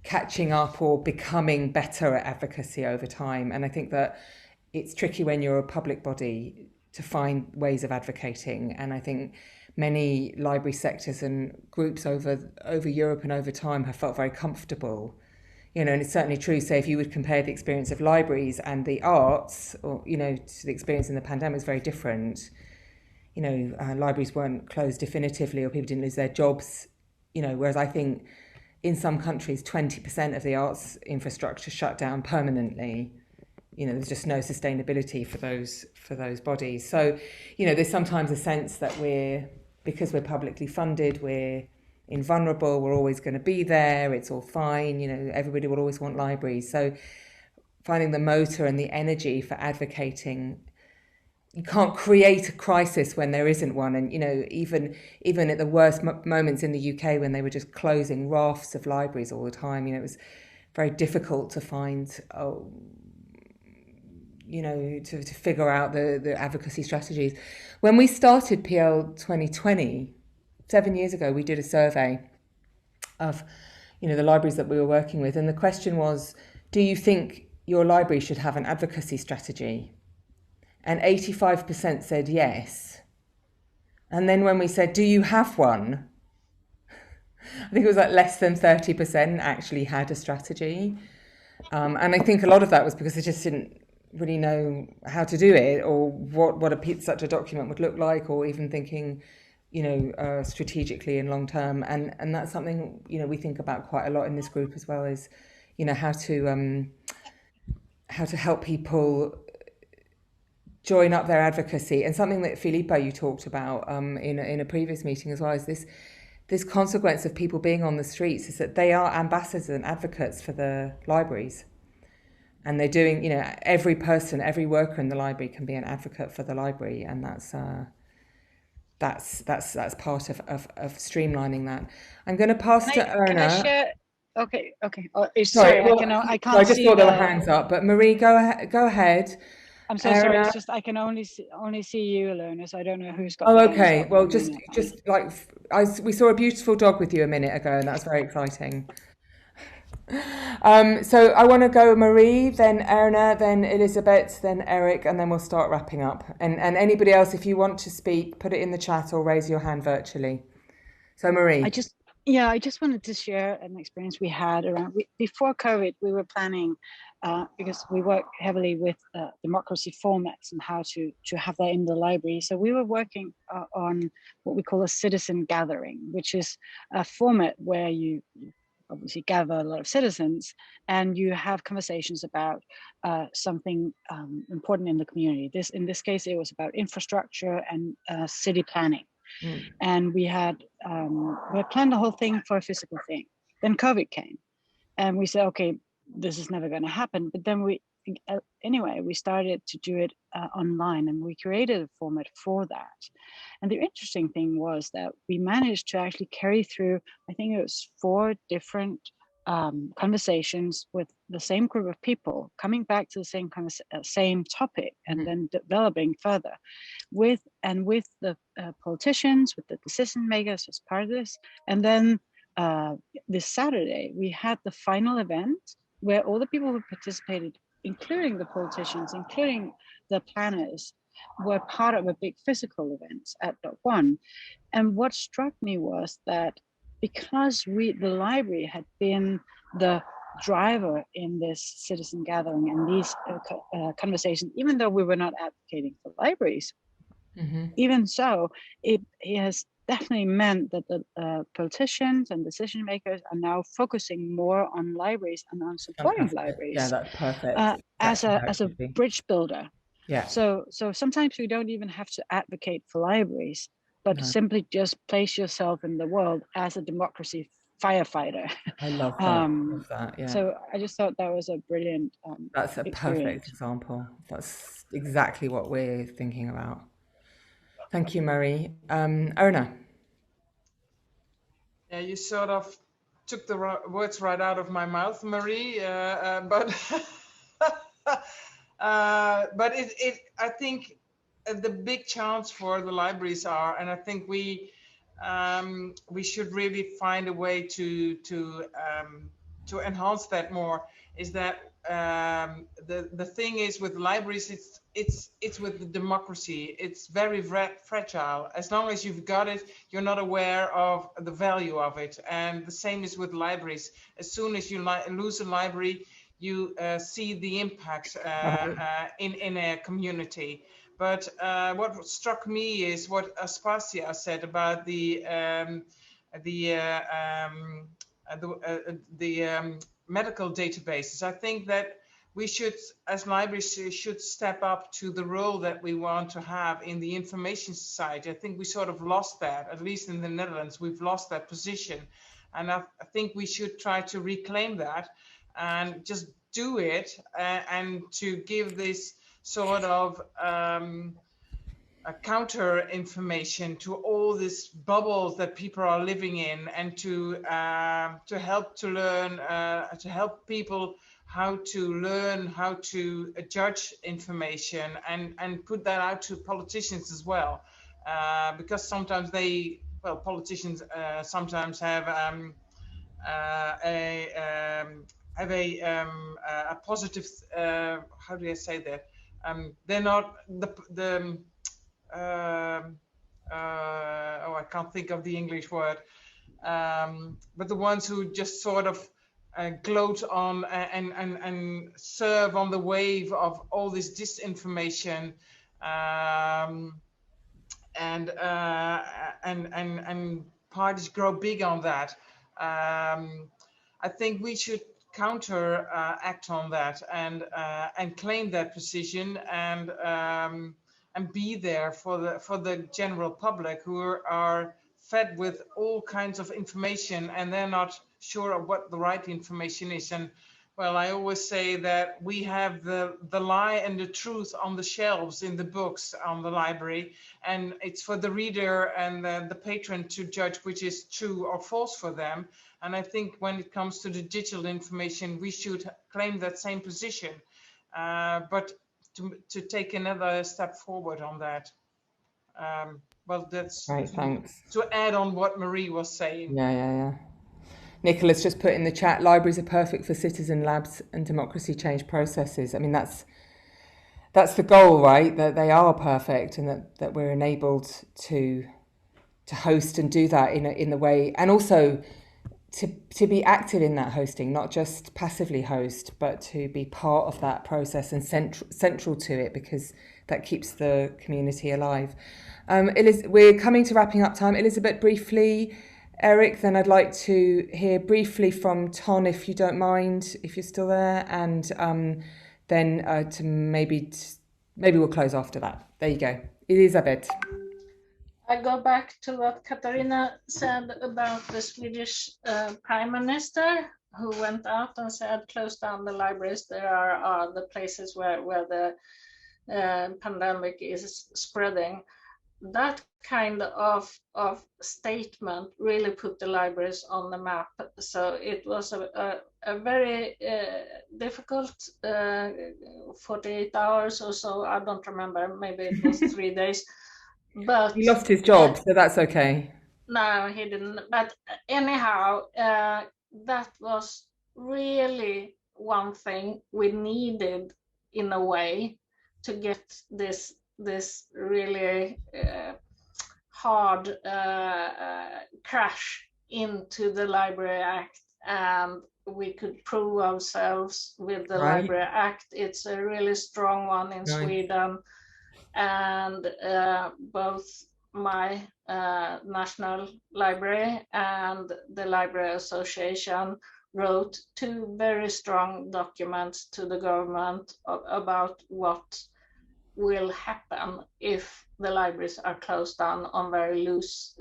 catching up or becoming better at advocacy over time. And I think that it's tricky when you're a public body to find ways of advocating. And I think many library sectors and groups over Europe and over time have felt very comfortable. And it's certainly true, say, if you would compare the experience of libraries and the arts, or, to the experience in the pandemic, is very different. Libraries weren't closed definitively, or people didn't lose their jobs, whereas I think in some countries, 20% of the arts infrastructure shut down permanently. There's just no sustainability for those bodies. So, there's sometimes a sense that because we're publicly funded, we're invulnerable, we're always going to be there, it's all fine, everybody will always want libraries. So finding the motor and the energy for advocating, you can't create a crisis when there isn't one. And, even at the worst moments in the UK, when they were just closing rafts of libraries all the time, it was very difficult to find, to figure out the advocacy strategies. When we started PL 2020, 7 years ago, we did a survey of, the libraries that we were working with. And the question was, do you think your library should have an advocacy strategy? And 85% said yes. And then when we said, do you have one? I think it was like less than 30% actually had a strategy. And I think a lot of that was because they just didn't really know how to do it, or what such a document would look like, or even thinking, strategically and long term. And that's something, we think about quite a lot in this group as well, is, how to help people join up their advocacy. And something that Filippo, you talked about in a previous meeting as well, is this consequence of people being on the streets is that they are ambassadors and advocates for the libraries. And they're doing, you know, every person, every worker in the library can be an advocate for the library, and that's part of streamlining that. I'm going to pass to Erna. Can I share? Okay. Oh, sorry, well, I can't. I just saw there were hands up, but Marie, go ahead. I'm so sorry. It's just I can only see you, Alona, so I don't know who's got. Oh, okay. Well, just like we saw a beautiful dog with you a minute ago, and that's very exciting. So I want to go Marie, then Erna, then Elizabeth, then Eric, and then we'll start wrapping up. And anybody else, if you want to speak, put it in the chat or raise your hand virtually. So Marie. I just wanted to share an experience we had around before COVID. We were planning because we work heavily with democracy formats and how to have that in the library. So we were working on what we call a citizen gathering, which is a format where you obviously gather a lot of citizens and you have conversations about something important in the community. In this case, it was about infrastructure and city planning. And we had planned the whole thing for a physical thing. Then COVID came and we said, okay, this is never going to happen. But then we started to do it online, and we created a format for that. And the interesting thing was that we managed to actually carry through, I think it was 4 different conversations with the same group of people, coming back to the same topic, and then developing further with the politicians, with the decision makers as part of this. And then this Saturday, we had the final event where all the people who participated, including the politicians, including the planners, were part of a big physical event at .1. And what struck me was that because the library had been the driver in this citizen gathering and these conversations, even though we were not advocating for libraries, even so, it has definitely meant that the politicians and decision makers are now focusing more on libraries and on supporting libraries. Yeah, that's perfect. As a bridge builder. Yeah. So sometimes we don't even have to advocate for libraries, but simply just place yourself in the world as a democracy firefighter. I love that. Yeah. So I just thought that was a brilliant that's a experience. Perfect example. That's exactly what we're thinking about. Thank you, Marie. Erna. Yeah, you sort of took the words right out of my mouth, Marie. But I think the big chance for the libraries are, and I think we should really find a way to enhance that more. Is that the thing is with libraries, it's with the democracy. It's very fragile. As long as you've got it, you're not aware of the value of it. And the same is with libraries. As soon as you lose a library, you see the impacts in a community. But what struck me is what Aspasia said about the medical databases. I think that we should, as libraries, should step up to the role that we want to have in the information society. I think we sort of lost that, at least in the Netherlands, we've lost that position. And I think we should try to reclaim that and just do it and to give this sort of a counter information to all these bubbles that people are living in, and to help to learn, to help people how to learn how to judge information and put that out to politicians as well, because sometimes politicians sometimes have a positive, how do I say that? They're not I can't think of the English word, but the ones who just sort of gloat on and serve on the wave of all this disinformation, and parties grow big on that. I think we should counteract on that and claim that position and be there for the general public who are fed with all kinds of information and they're not sure of what the right information is. And well, I always say that we have the lie and the truth on the shelves in the books on the library, and it's for the reader and the patron to judge which is true or false for them. And I think when it comes to the digital information, we should claim that same position, but to take another step forward on that. Well, that's right, thanks. To add on what Marie was saying. Yeah. Nicola's just put in the chat, libraries are perfect for citizen labs and democracy change processes. I mean, that's the goal, right? That they are perfect and that we're enabled to host and do that in the way, and also to be active in that hosting, not just passively host, but to be part of that process and central to it, because that keeps the community alive. We're coming to wrapping up time. Elizabeth, briefly. Eric, then I'd like to hear briefly from Ton, if you don't mind, if you're still there, and then to maybe we'll close after that. There you go. Elizabeth. I go back to what Katarina said about the Swedish Prime Minister, who went out and said, close down the libraries. There are the places where the pandemic is spreading. That kind of statement really put the libraries on the map. So it was a very difficult 48 hours or so. I don't remember, maybe it was 3 days. But he lost his job, so that's okay. No, he didn't. But anyhow, that was really one thing we needed in a way to get this really hard crash into the Library Act, and we could prove ourselves with the Library Act. It's a really strong one in Sweden, and both my National Library and the Library Association wrote 2 very strong documents to the government about what will happen if the libraries are closed down on very loose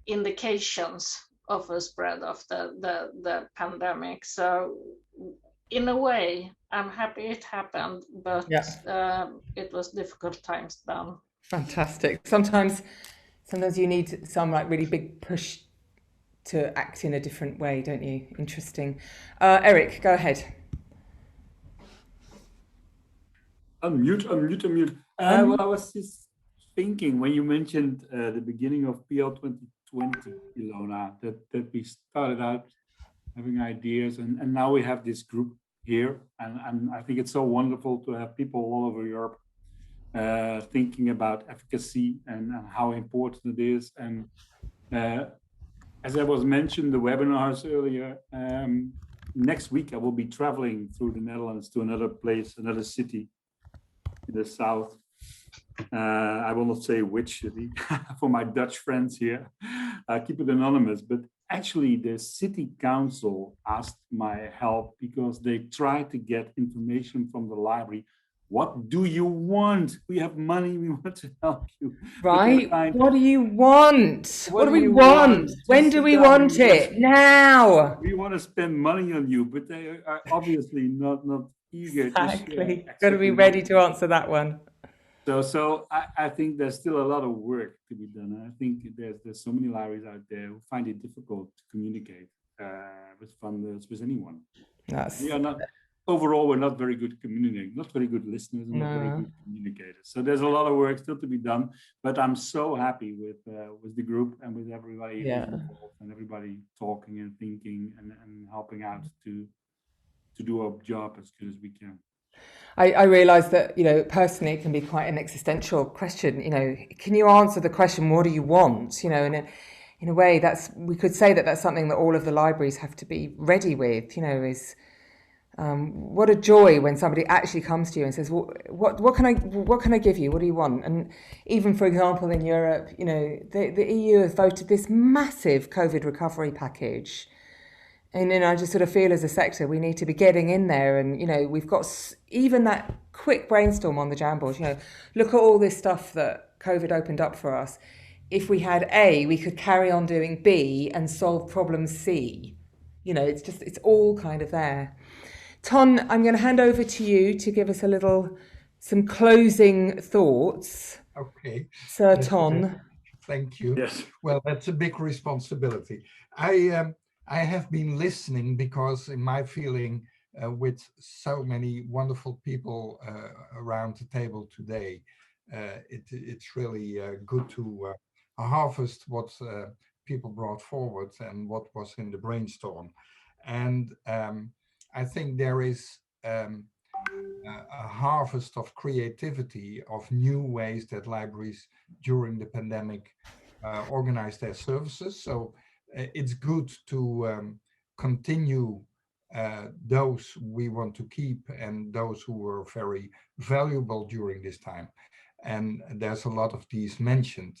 indications of a spread of the pandemic. So in a way, I'm happy it happened, but it was difficult times then. Fantastic. Sometimes you need some like really big push to act in a different way, don't you? Interesting. Eric, go ahead. Unmute. Well, I was just thinking when you mentioned the beginning of PL2020, Ilona, that we started out having ideas, and now we have this group here, and I think it's so wonderful to have people all over Europe thinking about efficacy and how important it is. And as I was mentioned, the webinars earlier, next week I will be traveling through the Netherlands to another place, another city in the south. I will not say which city for my Dutch friends here. Keep it anonymous, but actually the city council asked my help because they tried to get information from the library. What do you want? We have money, we want to help you. Right, what do you want? What do we want? When do we want it? Now! We want to spend money on you, but they are obviously not eager. Exactly, got to be ready to answer that one. So I think there's still a lot of work to be done. I think there's so many libraries out there who find it difficult to communicate with funders, with anyone. We are not, overall, we're not very good communicating, not very good listeners, and not very good communicators. So there's a lot of work still to be done, but I'm so happy with the group and with everybody involved and everybody talking and thinking and helping out to do our job as good as we can. I realise that, personally, it can be quite an existential question. Can you answer the question, what do you want? And in a way, we could say that's something that all of the libraries have to be ready with, is what a joy when somebody actually comes to you and says, well, what can I give you? What do you want? And even, for example, in Europe, the EU has voted this massive COVID recovery package. And I just sort of feel as a sector we need to be getting in there, and we've got even that quick brainstorm on the Jamboard. Look at all this stuff that COVID opened up for us. If we had A, we could carry on doing B and solve problem C. It's all kind of there. Ton, I'm going to hand over to you to give us some closing thoughts. Okay. Sir Ton. Thank you. Yes. Well, that's a big responsibility. I have been listening because in my feeling with so many wonderful people around the table today, it's really good to harvest what people brought forward and what was in the brainstorm. And I think there is a harvest of creativity, of new ways that libraries during the pandemic organize their services. So it's good to continue those we want to keep and those who were very valuable during this time. And there's a lot of these mentioned.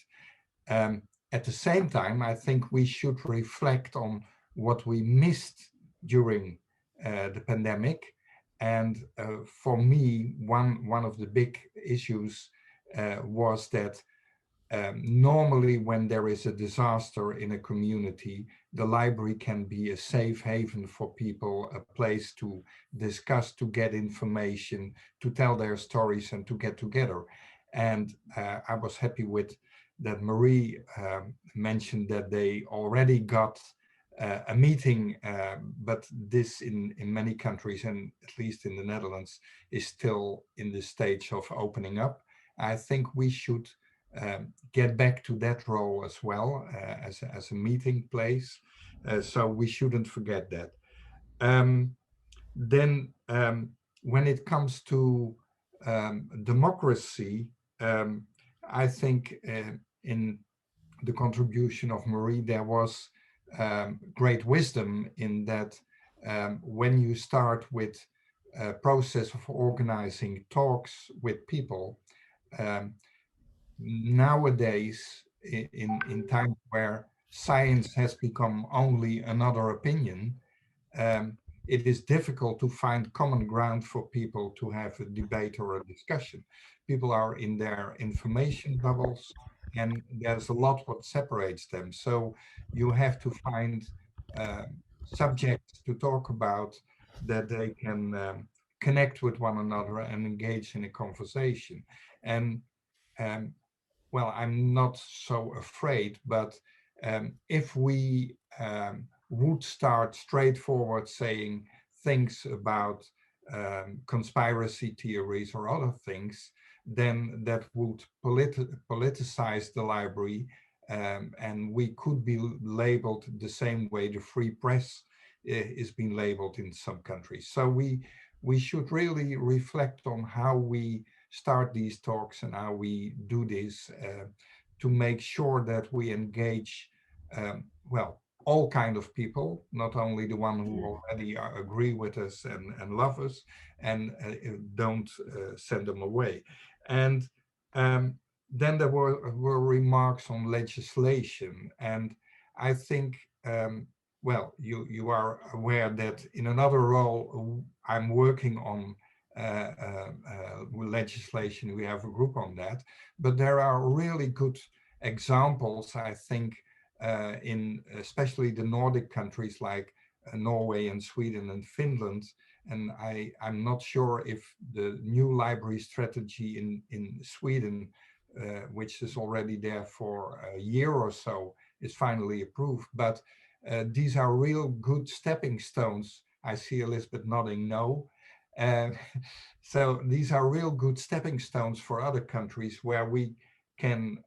At the same time, I think we should reflect on what we missed during the pandemic. And for me, one of the big issues was that normally when there is a disaster in a community, the library can be a safe haven for people, a place to discuss, to get information, to tell their stories and to get together. And I was happy with that Marie mentioned that they already got a meeting, but this in many countries, and at least in the Netherlands, is still in the stage of opening up. I think we should get back to that role as well, as a meeting place. So we shouldn't forget that. Then when it comes to democracy, I think in the contribution of Marie, there was great wisdom in that when you start with a process of organizing talks with people, nowadays, in times where science has become only another opinion, it is difficult to find common ground for people to have a debate or a discussion. People are in their information bubbles, and there's a lot what separates them. So you have to find subjects to talk about that they can connect with one another and engage in a conversation. And well, I'm not so afraid, but if we would start straightforward saying things about conspiracy theories or other things, then that would politicize the library, and we could be labeled the same way the free press is being labeled in some countries. So we should really reflect on how we start these talks and how we do this to make sure that we engage, well, all kind of people, not only the one who already agree with us and love us, and don't send them away. And then there were remarks on legislation, and I think, well, you are aware that in another role I'm working on legislation. We have a group on that, but there are really good examples, I think, in especially the Nordic countries like Norway and Sweden and Finland. And I'm not sure if the new library strategy in Sweden, which is already there for a year or so, is finally approved. But these are real good stepping stones. I see Elizabeth nodding no. So these are real good stepping stones for other countries where we can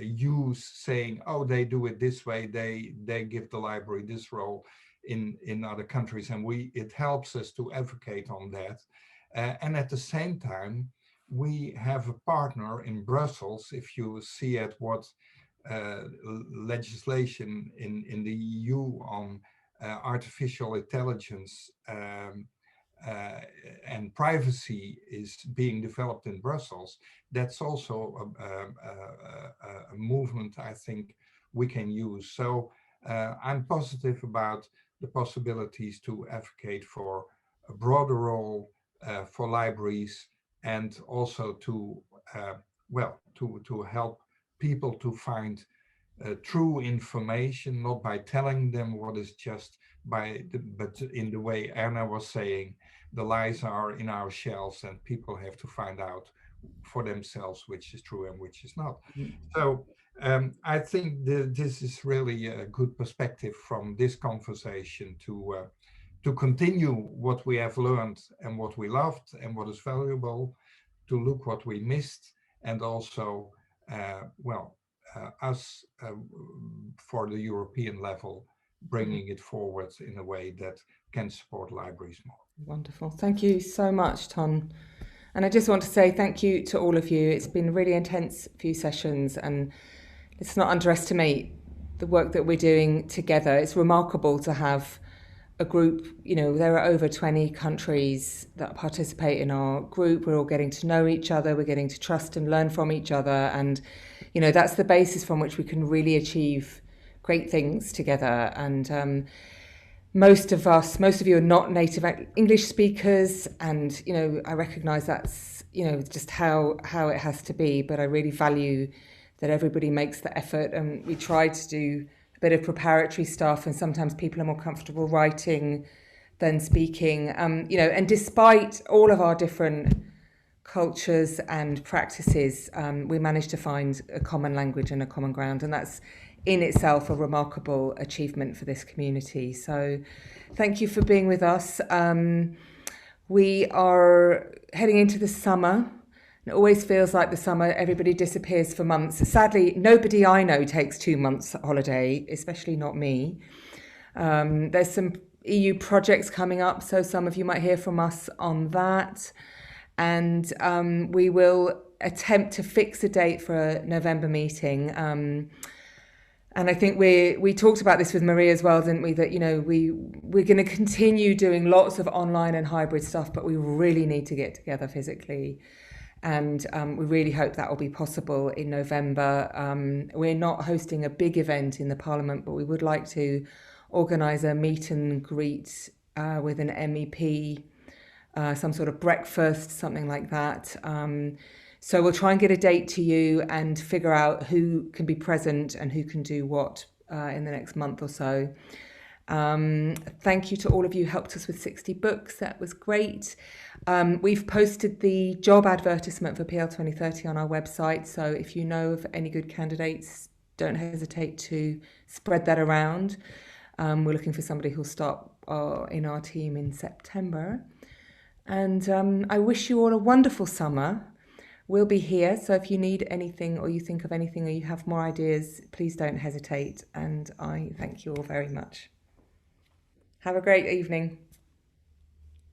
use saying, oh, they do it this way, they give the library this role in other countries, and it helps us to advocate on that. And at the same time, we have a partner in Brussels. If you see at what legislation in the EU on artificial intelligence and privacy is being developed in Brussels, that's also a movement I think we can use. So I'm positive about the possibilities to advocate for a broader role for libraries, and also to to help people to find true information, not by telling them what is just but in the way Erna was saying, the lies are in our shelves and people have to find out for themselves which is true and which is not. So I think this is really a good perspective from this conversation to continue what we have learned and what we loved and what is valuable, to look what we missed, and also us for the European level, bringing it forward in a way that can support libraries more. Wonderful. Thank you so much, Ton. And I just want to say thank you to all of you. It's been a really intense few sessions, and let's not underestimate the work that we're doing together. It's remarkable to have a group, you know, there are over 20 countries that participate in our group. We're all getting to know each other. We're getting to trust and learn from each other. And, you know, that's the basis from which we can really achieve great things together. And most of you are not native English speakers. And, you know, I recognize that's, you know, just how it has to be. But I really value that everybody makes the effort. And we try to do bit of preparatory stuff, and sometimes people are more comfortable writing than speaking. You know, and despite all of our different cultures and practices, we managed to find a common language and a common ground, and that's in itself a remarkable achievement for this community. So thank you for being with us. We are heading into the summer. It always feels like the summer, everybody disappears for months. Sadly, nobody I know takes 2 months holiday, especially not me. There's some EU projects coming up, so some of you might hear from us on that. And we will attempt to fix a date for a November meeting. And I think we talked about this with Maria as well, didn't we? That, you know, we're going to continue doing lots of online and hybrid stuff, but we really need to get together physically. And we really hope that will be possible in November. We're not hosting a big event in the Parliament, but we would like to organise a meet and greet with an MEP, some sort of breakfast, something like that. So we'll try and get a date to you and figure out who can be present and who can do what in the next month or so. Thank you to all of you who helped us with 60 books. That was great. We've posted the job advertisement for PL2030 on our website. So if you know of any good candidates, don't hesitate to spread that around. We're looking for somebody who'll start in our team in September. And I wish you all a wonderful summer. We'll be here. So if you need anything or you think of anything or you have more ideas, please don't hesitate. And I thank you all very much. Have a great evening.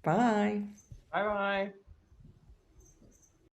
Bye. Bye-bye.